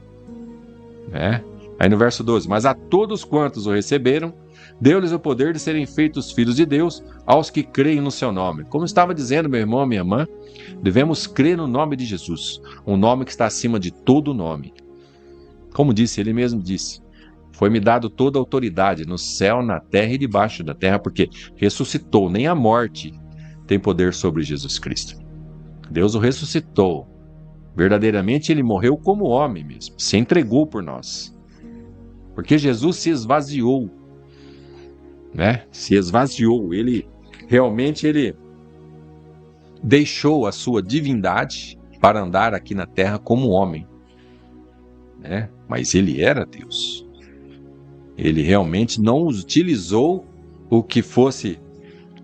né? Aí no verso 12: mas a todos quantos o receberam, deu-lhes o poder de serem feitos filhos de Deus, aos que creem no seu nome. Como estava dizendo meu irmão, minha irmã, devemos crer no nome de Jesus, um nome que está acima de todo nome. Como disse, ele mesmo disse: foi-me dado toda a autoridade no céu, na terra e debaixo da terra, porque ressuscitou, nem a morte tem poder sobre Jesus Cristo. Deus o ressuscitou. Verdadeiramente ele morreu como homem mesmo, se entregou por nós. Porque Jesus se esvaziou, né? Se esvaziou, ele realmente deixou a sua divindade para andar aqui na terra como homem, né? Mas ele era Deus. Ele realmente não utilizou o que fosse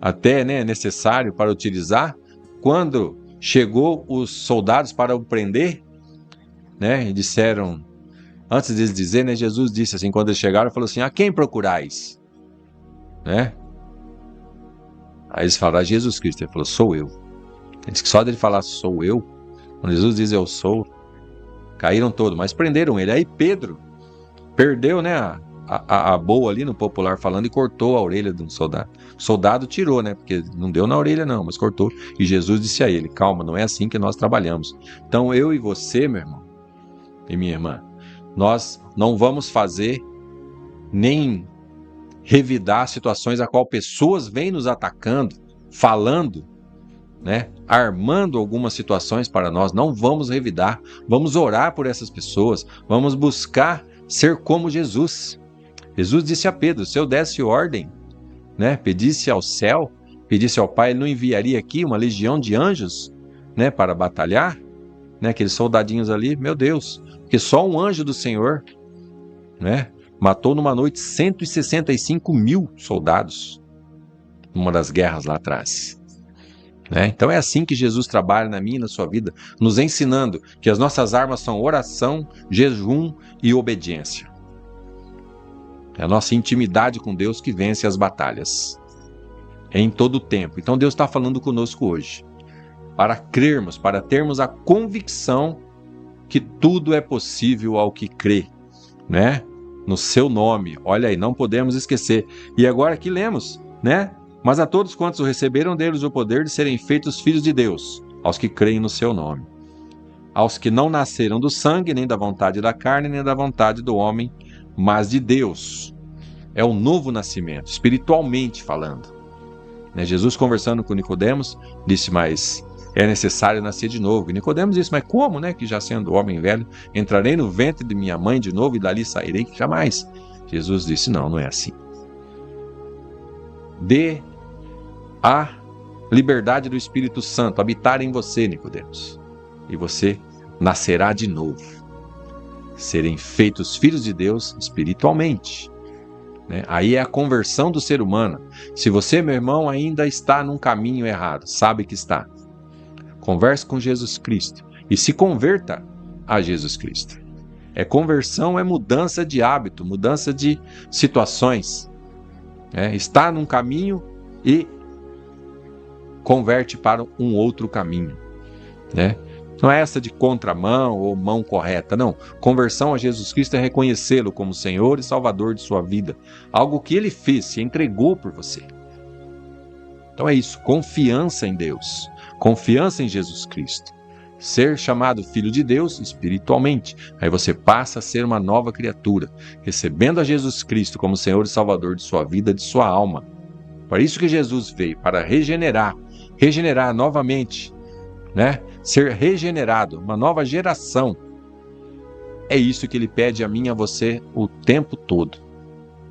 até, né, necessário para utilizar. Quando chegou os soldados para o prender, né, e disseram, antes de dizer, né, Jesus disse assim, quando eles chegaram, falou assim: a quem procurais? Né? Aí eles falaram: Jesus Cristo. Ele falou: sou eu. Ele disse que só dele falar sou eu, quando Jesus diz eu sou, caíram todos, mas prenderam ele. Aí Pedro perdeu, né, a boa ali, no popular falando, e cortou a orelha de um soldado. O soldado tirou, né, porque não deu na orelha não, mas cortou. E Jesus disse a ele: calma, não é assim que nós trabalhamos. Então eu e você, meu irmão e minha irmã, nós não vamos fazer nem revidar situações a qual pessoas vêm nos atacando, falando, né, armando algumas situações para nós. Não vamos revidar, vamos orar por essas pessoas, vamos buscar ser como Jesus. Jesus disse a Pedro: se eu desse ordem, né, pedisse ao céu, pedisse ao Pai, ele não enviaria aqui uma legião de anjos, né, para batalhar? né? Aqueles soldadinhos ali, meu Deus, porque só um anjo do Senhor, né? Matou numa noite 165 mil soldados, numa das guerras lá atrás. Né? Então é assim que Jesus trabalha na minha e na sua vida, nos ensinando que as nossas armas são oração, jejum e obediência. É a nossa intimidade com Deus que vence as batalhas em todo o tempo. Então Deus está falando conosco hoje, para crermos, para termos a convicção que tudo é possível ao que crê, né? No seu nome. Olha aí, não podemos esquecer. E agora aqui lemos, né? Mas a todos quantos o receberam deles o poder de serem feitos filhos de Deus, aos que creem no seu nome. Aos que não nasceram do sangue, nem da vontade da carne, nem da vontade do homem, mas de Deus. É o novo nascimento, espiritualmente falando. Né? Jesus, conversando com Nicodemos, disse, mas é necessário nascer de novo. E Nicodemos disse, mas como, né? Que já sendo homem velho, entrarei no ventre de minha mãe de novo e dali sairei? Jamais. Jesus disse, não é assim. Dê a liberdade do Espírito Santo habitar em você, Nicodemos, e você nascerá de novo. Serem feitos filhos de Deus espiritualmente. Né? Aí é a conversão do ser humano. Se você, meu irmão, ainda está num caminho errado, sabe que está, converse com Jesus Cristo e se converta a Jesus Cristo. Conversão é mudança de hábito, mudança de situações. Está num caminho e converte para um outro caminho. Né? Não é essa de contramão ou mão correta, não. Conversão a Jesus Cristo é reconhecê-lo como Senhor e Salvador de sua vida. Algo que Ele fez, se entregou por você. Então é isso, confiança em Deus, confiança em Jesus Cristo. Ser chamado filho de Deus espiritualmente. Aí você passa a ser uma nova criatura, recebendo a Jesus Cristo como Senhor e Salvador de sua vida, de sua alma. Por isso que Jesus veio, para regenerar novamente, né? Ser regenerado, uma nova geração. É isso que Ele pede a mim e a você o tempo todo,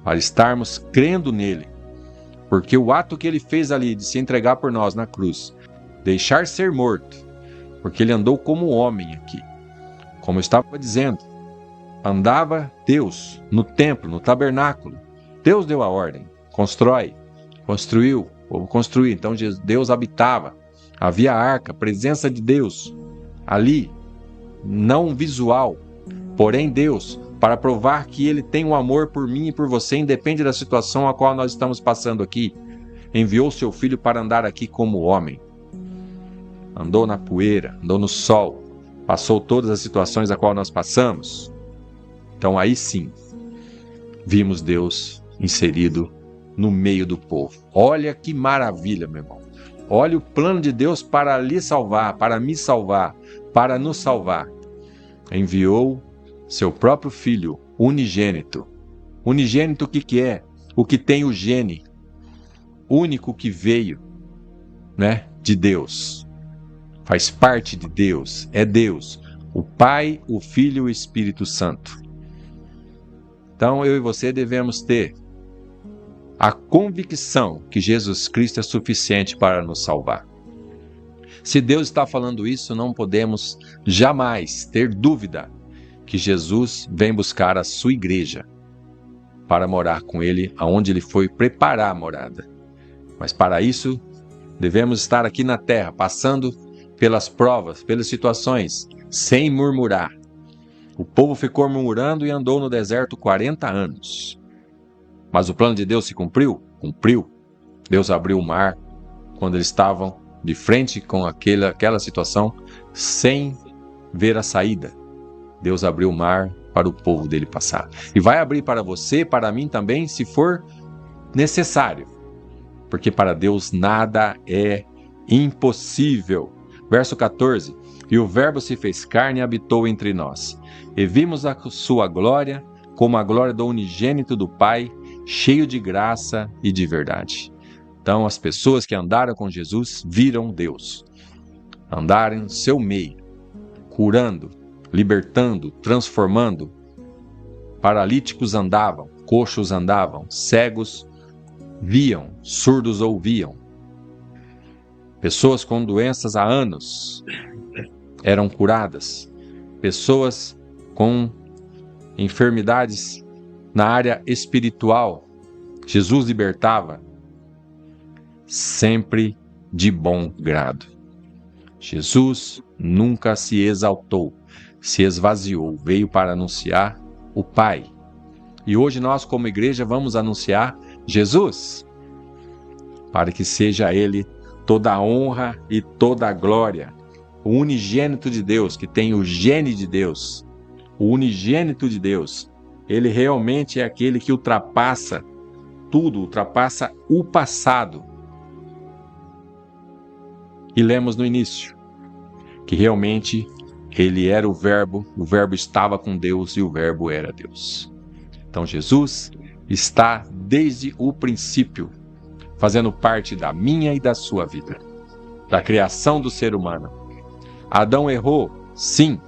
para estarmos crendo nele. Porque o ato que Ele fez ali de se entregar por nós na cruz, deixar ser morto, porque Ele andou como homem aqui. Como eu estava dizendo, andava Deus no templo, no tabernáculo. Deus deu a ordem, construiu, ou construir. Então Deus habitava, havia a arca, presença de Deus ali, não visual, porém Deus, para provar que Ele tem um amor por mim e por você, independe da situação a qual nós estamos passando aqui, enviou seu Filho para andar aqui como homem. Andou na poeira, andou no sol, passou todas as situações a qual nós passamos. Então aí sim, vimos Deus inserido no meio do povo. Olha que maravilha, meu irmão. Olha o plano de Deus para lhe salvar, para me salvar, para nos salvar. Enviou seu próprio Filho, unigênito. Unigênito o que é? O que tem o gene. Único que veio, né, de Deus. Faz parte de Deus, é Deus. O Pai, o Filho e o Espírito Santo. Então eu e você devemos ter a convicção que Jesus Cristo é suficiente para nos salvar. Se Deus está falando isso, não podemos jamais ter dúvida que Jesus vem buscar a sua igreja para morar com Ele, aonde Ele foi preparar a morada. Mas para isso, devemos estar aqui na terra, passando pelas provas, pelas situações, sem murmurar. O povo ficou murmurando e andou no deserto 40 anos. Mas o plano de Deus se cumpriu? Cumpriu. Deus abriu o mar quando eles estavam de frente com aquela situação, sem ver a saída. Deus abriu o mar para o povo dele passar. E vai abrir para você, para mim também, se for necessário. Porque para Deus nada é impossível. Verso 14. E o Verbo se fez carne e habitou entre nós. E vimos a sua glória, como a glória do unigênito do Pai, cheio de graça e de verdade. Então as pessoas que andaram com Jesus viram Deus. Andaram no seu meio, curando, libertando, transformando. Paralíticos andavam, coxos andavam, cegos viam, surdos ouviam. Pessoas com doenças há anos eram curadas. Pessoas com enfermidades na área espiritual, Jesus libertava, sempre de bom grado. Jesus nunca se exaltou, se esvaziou, veio para anunciar o Pai. E hoje nós, como igreja, vamos anunciar Jesus, para que seja Ele toda a honra e toda a glória. O unigênito de Deus, que tem o gene de Deus, o unigênito de Deus, Ele realmente é aquele que ultrapassa tudo, ultrapassa o passado. E lemos no início que realmente Ele era o Verbo estava com Deus e o Verbo era Deus. Então Jesus está desde o princípio, fazendo parte da minha e da sua vida, da criação do ser humano. Adão errou? Sim.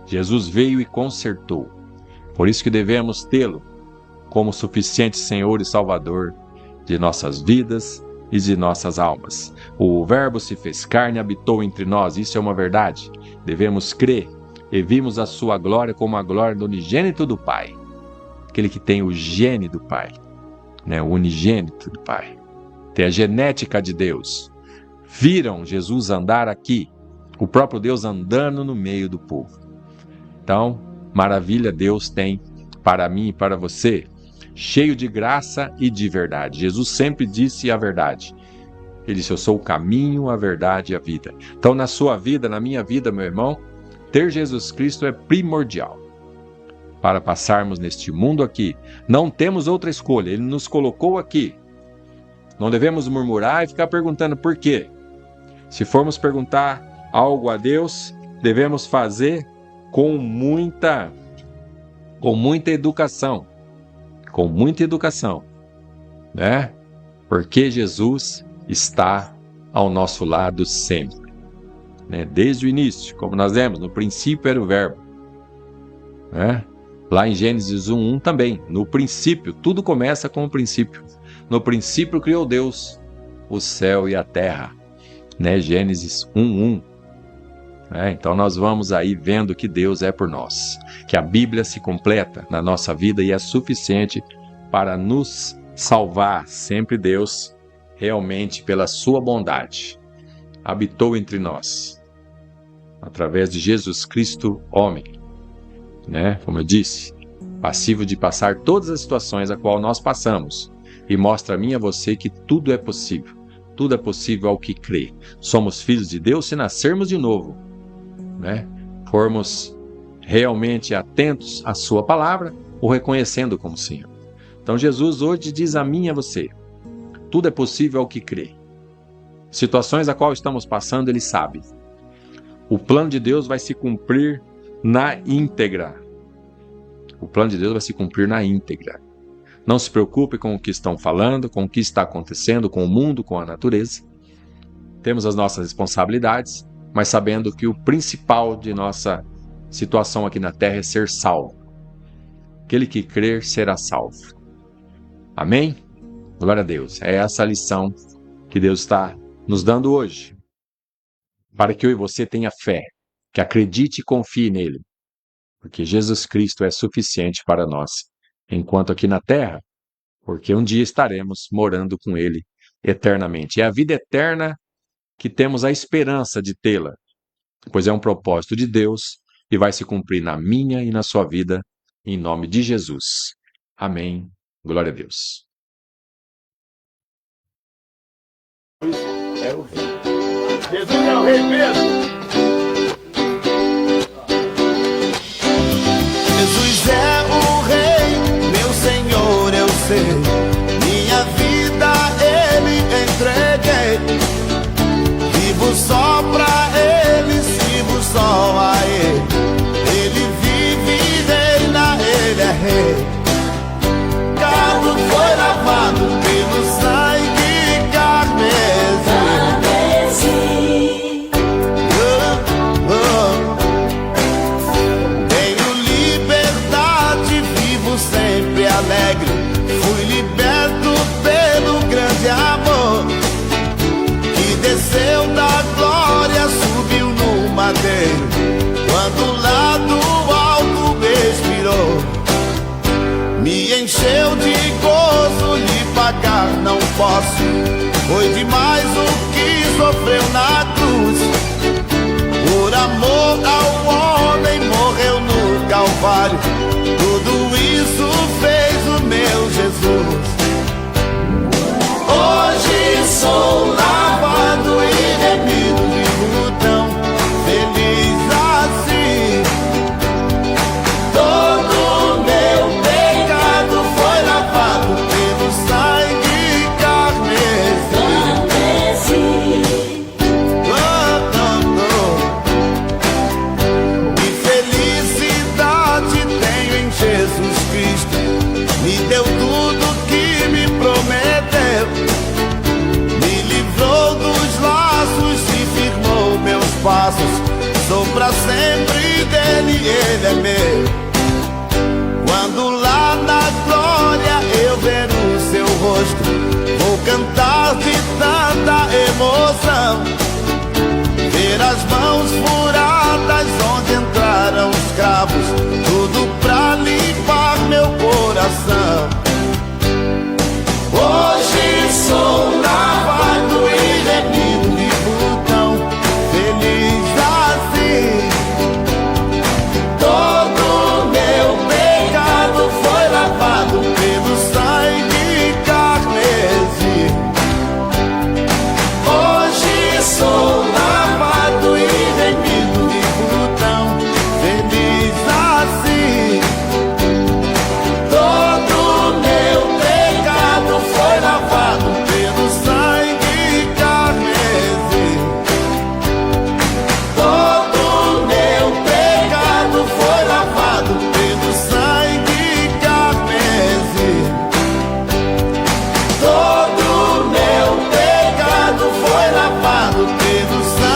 Jesus veio e consertou. Por isso que devemos tê-lo como suficiente Senhor e Salvador de nossas vidas e de nossas almas. O Verbo se fez carne e habitou entre nós. Isso é uma verdade. Devemos crer e vimos a sua glória como a glória do unigênito do Pai. Aquele que tem o gene do Pai, né? O unigênito do Pai. Tem a genética de Deus. Viram Jesus andar aqui, o próprio Deus andando no meio do povo. Então, maravilha Deus tem para mim e para você, cheio de graça e de verdade. Jesus sempre disse a verdade. Ele disse: eu sou o caminho, a verdade e a vida. Então, na sua vida, na minha vida, meu irmão, ter Jesus Cristo é primordial para passarmos neste mundo aqui. Não temos outra escolha, Ele nos colocou aqui. Não devemos murmurar e ficar perguntando por quê. Se formos perguntar algo a Deus, devemos fazer com muita educação. Com muita educação, né? Porque Jesus está ao nosso lado sempre, né? Desde o início, como nós vemos, no princípio era o Verbo, né? Lá em Gênesis 1:1 também, no princípio, tudo começa com o princípio. No princípio criou Deus o céu e a terra, né? Gênesis 1:1. Então nós vamos aí vendo que Deus é por nós, que a Bíblia se completa na nossa vida e é suficiente para nos salvar. Sempre Deus, realmente pela sua bondade, habitou entre nós, através de Jesus Cristo, homem, né? Como eu disse, passivo de passar todas as situações a qual nós passamos, e mostra a mim e a você que tudo é possível. Tudo é possível ao que crê. Somos filhos de Deus se nascermos de novo, né? Formos realmente atentos à sua palavra, o reconhecendo como Senhor. Então Jesus hoje diz a mim e a você: tudo é possível ao que crê. Situações a qual estamos passando, Ele sabe. O plano de Deus vai se cumprir na íntegra. O plano de Deus vai se cumprir na íntegra. Não se preocupe com o que estão falando, com o que está acontecendo com o mundo, com a natureza. Temos as nossas responsabilidades, mas sabendo que o principal de nossa situação aqui na terra é ser salvo. Aquele que crer será salvo. Amém? Glória a Deus. É essa a lição que Deus está nos dando hoje. Para que eu e você tenha fé, que acredite e confie nele. Porque Jesus Cristo é suficiente para nós, enquanto aqui na terra, porque um dia estaremos morando com ele eternamente. É a vida eterna que temos a esperança de tê-la, pois é um propósito de Deus e vai se cumprir na minha e na sua vida, em nome de Jesus. Amém. Glória a Deus. É o rei. Jesus é o rei mesmo. Jesus é o rei, meu Senhor, eu sei. Minha vida ele entreguei. Vivo só pra ele, sirvo só a ele. Ele vive e reina, ele é rei. Carro foi lavado pelo sangue carmesim. encheu de gozo, lhe pagar não posso. Foi demais o que sofreu na cruz. Por amor ao homem morreu no Calvário. Tudo isso fez o meu Jesus. Hoje sou lavado e remido, vivo tão feliz assim. Todo meu pecado foi lavado pelo sangue carmesim. Oh, oh, oh. Que felicidade tenho em Jesus Cristo. Me deu tudo que me prometeu. Me livrou dos laços e firmou meus passos. Sou pra sempre dele, ele é meu. Quando lá na glória eu ver o seu rosto, vou cantar de tanta emoção. Ver as mãos furadas onde entraram os cravos, tudo pra limpar meu coração. Hoje sou lavado e remido, vivo tão feliz assim. Todo meu pecado foi lavado pelo sangue carmesim. Hoje sou lavado e remido, vivo tão feliz assim. Todo meu pecado foi lavado pelo sangue carmesim. Todo meu pecado foi lavado pelo sangue carmesim. Todo meu pecado foi lavado pelo sangue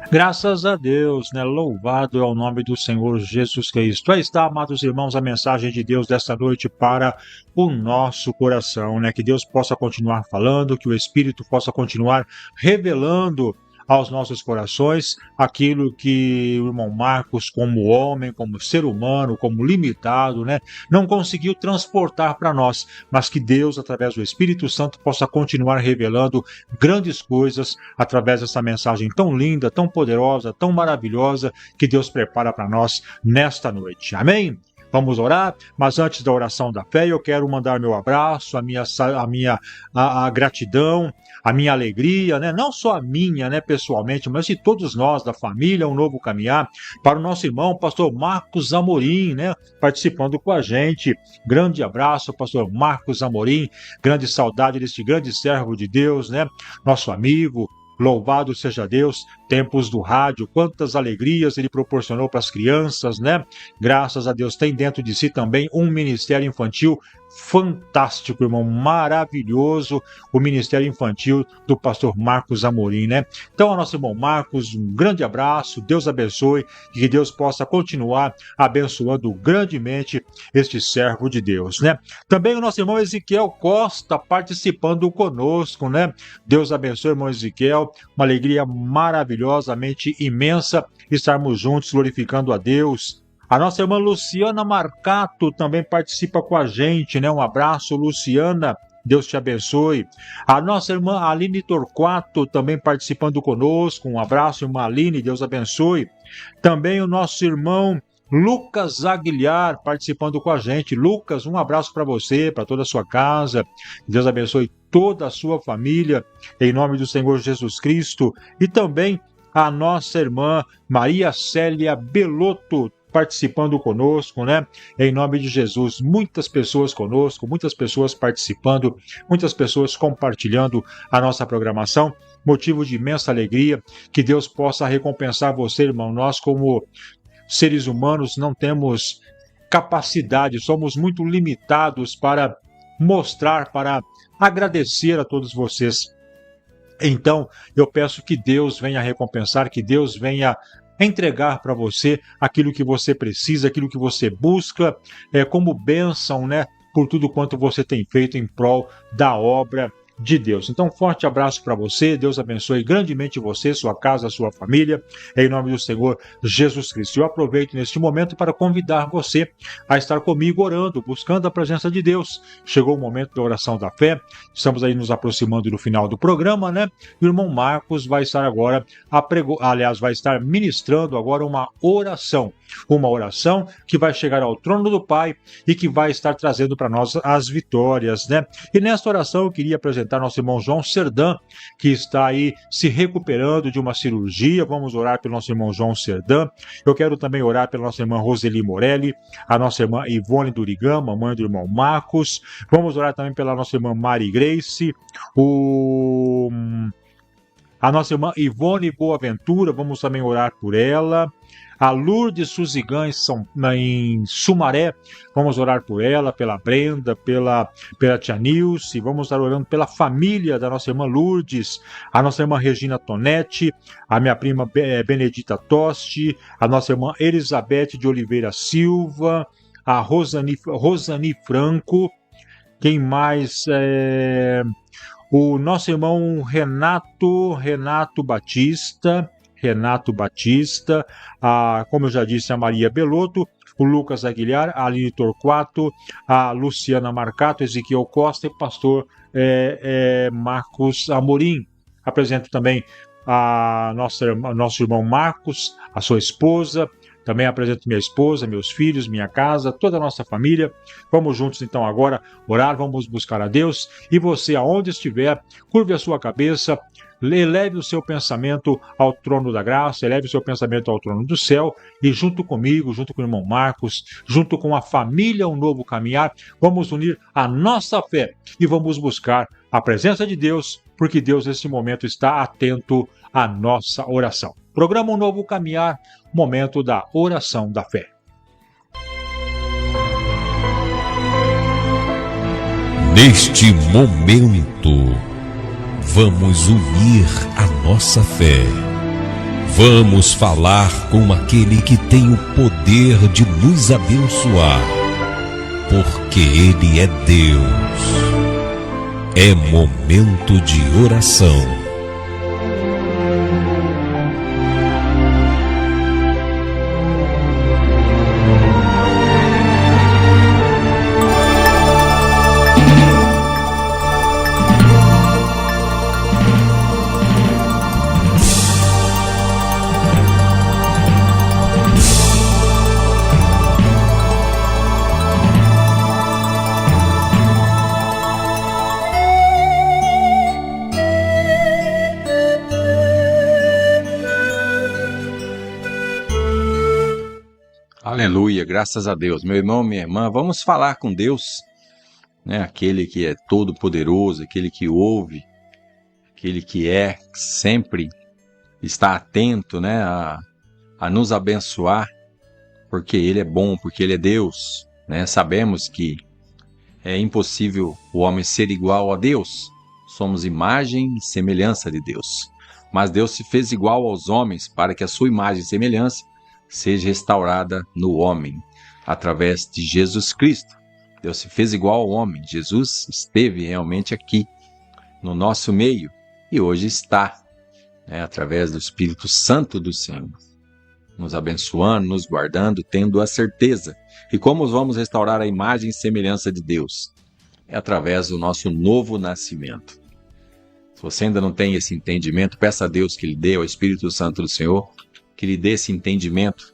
Graças a Deus, né? Louvado é o nome do Senhor Jesus Cristo. Aí está, amados irmãos, a mensagem de Deus desta noite para o nosso coração, né? Que Deus possa continuar falando, que o Espírito possa continuar revelando aos nossos corações aquilo que o irmão Marcos, como homem, como ser humano, como limitado, né, não conseguiu transportar para nós, mas que Deus, através do Espírito Santo, possa continuar revelando grandes coisas através dessa mensagem tão linda, tão poderosa, tão maravilhosa que Deus prepara para nós nesta noite. Amém? Vamos orar, mas antes da oração da fé, eu quero mandar meu abraço, a gratidão, a minha alegria, né? Não só a minha, né, pessoalmente, mas de todos nós, da família Um Novo Caminhar, para o nosso irmão, pastor Marcos Amorim, né, participando com a gente. Grande abraço, pastor Marcos Amorim, grande saudade deste grande servo de Deus, né, nosso amigo. Louvado seja Deus, tempos do rádio, quantas alegrias ele proporcionou para as crianças, né? Graças a Deus, tem dentro de si também um ministério infantil fantástico, irmão, maravilhoso, o ministério infantil do pastor Marcos Amorim, né? Então, ao nosso irmão Marcos, um grande abraço, Deus abençoe e que Deus possa continuar abençoando grandemente este servo de Deus, né? Também o nosso irmão Ezequiel Costa participando conosco, né? Deus abençoe, irmão Ezequiel, uma alegria maravilhosamente imensa estarmos juntos glorificando a Deus. A nossa irmã Luciana Marcato também participa com a gente, né? Um abraço, Luciana, Deus te abençoe. A nossa irmã Aline Torquato também participando conosco, um abraço, irmã Aline, Deus abençoe. Também o nosso irmão Lucas Aguilar participando com a gente. Lucas, um abraço para você, para toda a sua casa. Deus abençoe toda a sua família, em nome do Senhor Jesus Cristo. E também a nossa irmã Maria Célia Belotto, participando conosco, né? Em nome de Jesus, muitas pessoas conosco, muitas pessoas participando, muitas pessoas compartilhando a nossa programação, motivo de imensa alegria. Que Deus possa recompensar você, irmão. Nós, como seres humanos, não temos capacidade, somos muito limitados para mostrar, para agradecer a todos vocês. Então, eu peço que Deus venha recompensar, que Deus venha entregar para você aquilo que você precisa, aquilo que você busca, como bênção, né, por tudo quanto você tem feito em prol da obra de Deus. Então, forte abraço para você, Deus abençoe grandemente você, sua casa, sua família, em nome do Senhor Jesus Cristo. Eu aproveito neste momento para convidar você a estar comigo orando, buscando a presença de Deus. Chegou o momento da oração da fé, estamos aí nos aproximando do final do programa, né? E o irmão Marcos vai estar agora, vai estar ministrando agora uma oração que vai chegar ao trono do Pai e que vai estar trazendo para nós as vitórias, né? E nesta oração eu queria apresentar nosso irmão João Serdã, que está aí se recuperando de uma cirurgia. Vamos orar pelo nosso irmão João Serdã. Eu quero também orar pela nossa irmã Roseli Morelli, a nossa irmã Ivone Durigam, mamãe do irmão Marcos. Vamos orar também pela nossa irmã Mari Grace, a nossa irmã Ivone Boaventura, vamos também orar por ela. A Lourdes Suzigã em Sumaré, vamos orar por ela, pela Brenda, pela tia Nilce, vamos estar orando pela família da nossa irmã Lourdes, a nossa irmã Regina Tonetti, a minha prima Benedita Tosti, a nossa irmã Elizabeth de Oliveira Silva, a Rosani Franco, quem mais? O nosso irmão Renato Batista, como eu já disse, a Maria Belotto, o Lucas Aguilar, a Aline Torquato, a Luciana Marcato, Ezequiel Costa e o pastor Marcos Amorim. Apresento também nosso irmão Marcos, a sua esposa. Também apresento minha esposa, meus filhos, minha casa, toda a nossa família. Vamos juntos então agora orar, vamos buscar a Deus. E você, aonde estiver, curve a sua cabeça, eleve o seu pensamento ao trono da graça, eleve o seu pensamento ao trono do céu, e junto comigo, junto com o irmão Marcos, junto com a família Um Novo Caminhar, vamos unir a nossa fé e vamos buscar a presença de Deus, porque Deus nesse momento está atento à nossa oração. Programa Um Novo Caminhar, momento da oração da fé. Neste momento, vamos unir a nossa fé. Vamos falar com aquele que tem o poder de nos abençoar, porque Ele é Deus. É momento de oração. Aleluia, graças a Deus. Meu irmão, minha irmã, vamos falar com Deus, né? Aquele que é todo poderoso, aquele que ouve, aquele que sempre está atento, né? A nos abençoar, porque Ele é bom, porque Ele é Deus, né? Sabemos que é impossível o homem ser igual a Deus. Somos imagem e semelhança de Deus. Mas Deus se fez igual aos homens para que a sua imagem e semelhança seja restaurada no homem, através de Jesus Cristo. Deus se fez igual ao homem. Jesus esteve realmente aqui, no nosso meio, e hoje está, né, através do Espírito Santo do Senhor, nos abençoando, nos guardando, tendo a certeza. E como vamos restaurar a imagem e semelhança de Deus? É através do nosso novo nascimento. Se você ainda não tem esse entendimento, peça a Deus que lhe dê, ao Espírito Santo do Senhor, que lhe dê esse entendimento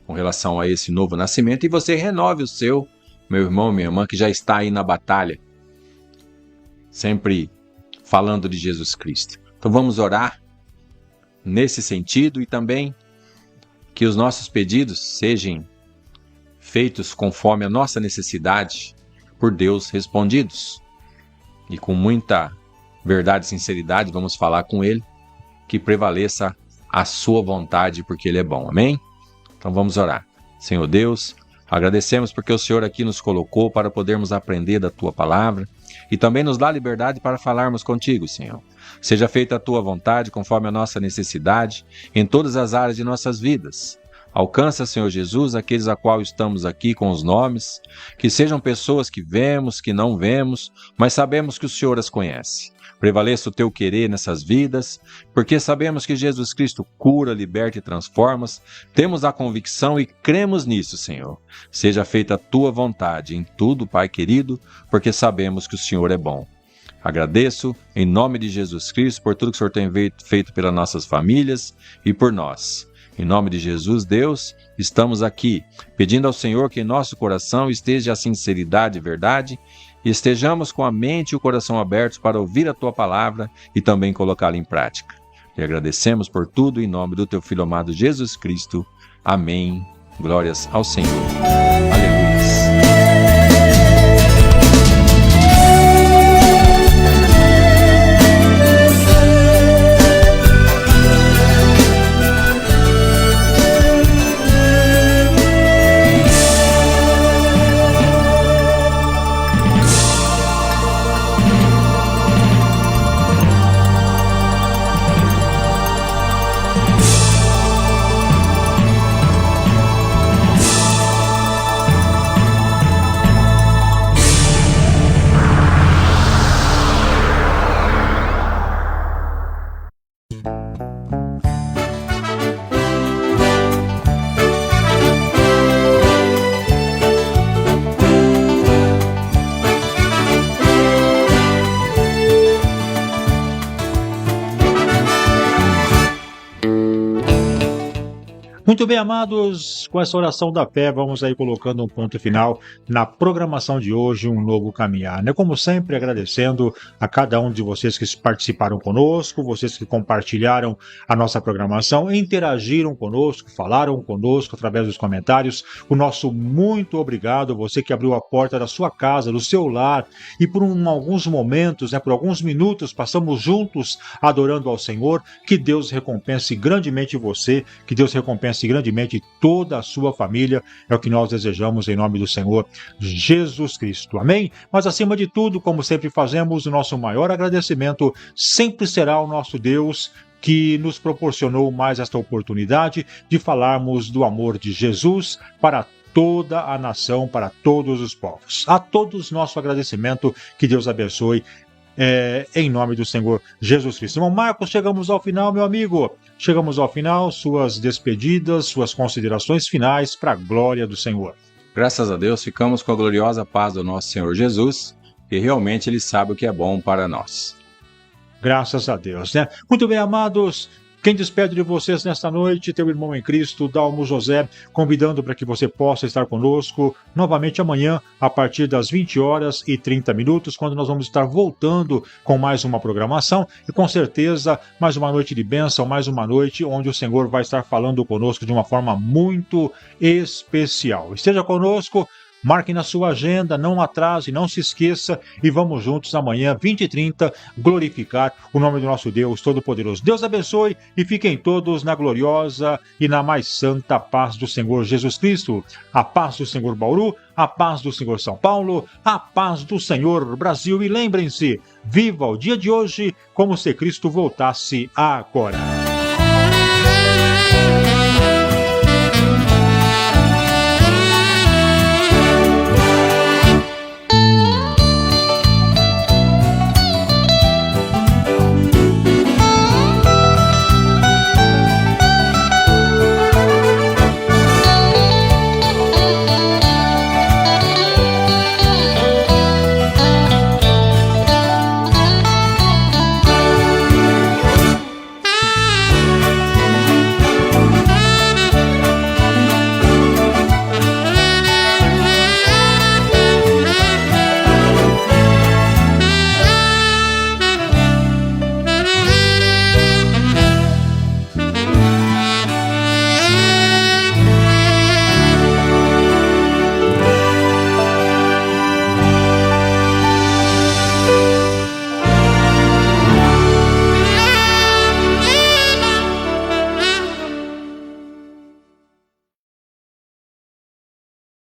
com relação a esse novo nascimento, e você renove o seu, meu irmão, minha irmã, que já está aí na batalha, sempre falando de Jesus Cristo. Então vamos orar nesse sentido e também que os nossos pedidos sejam feitos conforme a nossa necessidade, por Deus respondidos. E com muita verdade e sinceridade vamos falar com Ele, que prevaleça a sua vontade, porque Ele é bom. Amém? Então vamos orar. Senhor Deus, agradecemos porque o Senhor aqui nos colocou para podermos aprender da Tua palavra e também nos dá liberdade para falarmos contigo, Senhor. Seja feita a Tua vontade conforme a nossa necessidade em todas as áreas de nossas vidas. Alcança, Senhor Jesus, aqueles a qual estamos aqui com os nomes, que sejam pessoas que vemos, que não vemos, mas sabemos que o Senhor as conhece. Prevaleça o Teu querer nessas vidas, porque sabemos que Jesus Cristo cura, liberta e transforma. Temos a convicção e cremos nisso, Senhor. Seja feita a Tua vontade em tudo, Pai querido, porque sabemos que o Senhor é bom. Agradeço, em nome de Jesus Cristo, por tudo que o Senhor tem feito pelas nossas famílias e por nós. Em nome de Jesus, Deus, estamos aqui, pedindo ao Senhor que em nosso coração esteja a sinceridade e verdade, e estejamos com a mente e o coração abertos para ouvir a Tua palavra e também colocá-la em prática. E agradecemos por tudo em nome do Teu Filho amado Jesus Cristo. Amém. Glórias ao Senhor. Aleluia. Muito bem, amados, com essa oração da fé, vamos aí colocando um ponto final na programação de hoje, um novo caminhar, né? Como sempre, agradecendo a cada um de vocês que participaram conosco, vocês que compartilharam a nossa programação, interagiram conosco, falaram conosco através dos comentários. O nosso muito obrigado, você que abriu a porta da sua casa, do seu lar, e por alguns momentos, né, por alguns minutos, passamos juntos adorando ao Senhor. Que Deus recompense grandemente você, que Deus recompense grandemente toda a sua família, é o que nós desejamos em nome do Senhor Jesus Cristo, amém? Mas acima de tudo, como sempre fazemos, o nosso maior agradecimento sempre será ao nosso Deus, que nos proporcionou mais esta oportunidade de falarmos do amor de Jesus para toda a nação, para todos os povos. A todos nosso agradecimento, que Deus abençoe, em nome do Senhor Jesus Cristo. Irmão Marcos, chegamos ao final, meu amigo. Chegamos ao final, suas despedidas, suas considerações finais para a glória do Senhor. Graças a Deus, ficamos com a gloriosa paz do nosso Senhor Jesus, e realmente Ele sabe o que é bom para nós. Graças a Deus, né? Muito bem, amados. Quem despede de vocês nesta noite, teu irmão em Cristo, Dalmo José, convidando para que você possa estar conosco novamente amanhã, a partir das 20h30, quando nós vamos estar voltando com mais uma programação e com certeza mais uma noite de bênção, mais uma noite onde o Senhor vai estar falando conosco de uma forma muito especial. Esteja conosco. Marque na sua agenda, não atrase, não se esqueça, e vamos juntos amanhã, 20h30, glorificar o nome do nosso Deus Todo-Poderoso. Deus abençoe e fiquem todos na gloriosa e na mais santa paz do Senhor Jesus Cristo. A paz do Senhor Bauru, a paz do Senhor São Paulo, a paz do Senhor Brasil. E lembrem-se, viva o dia de hoje como se Cristo voltasse agora.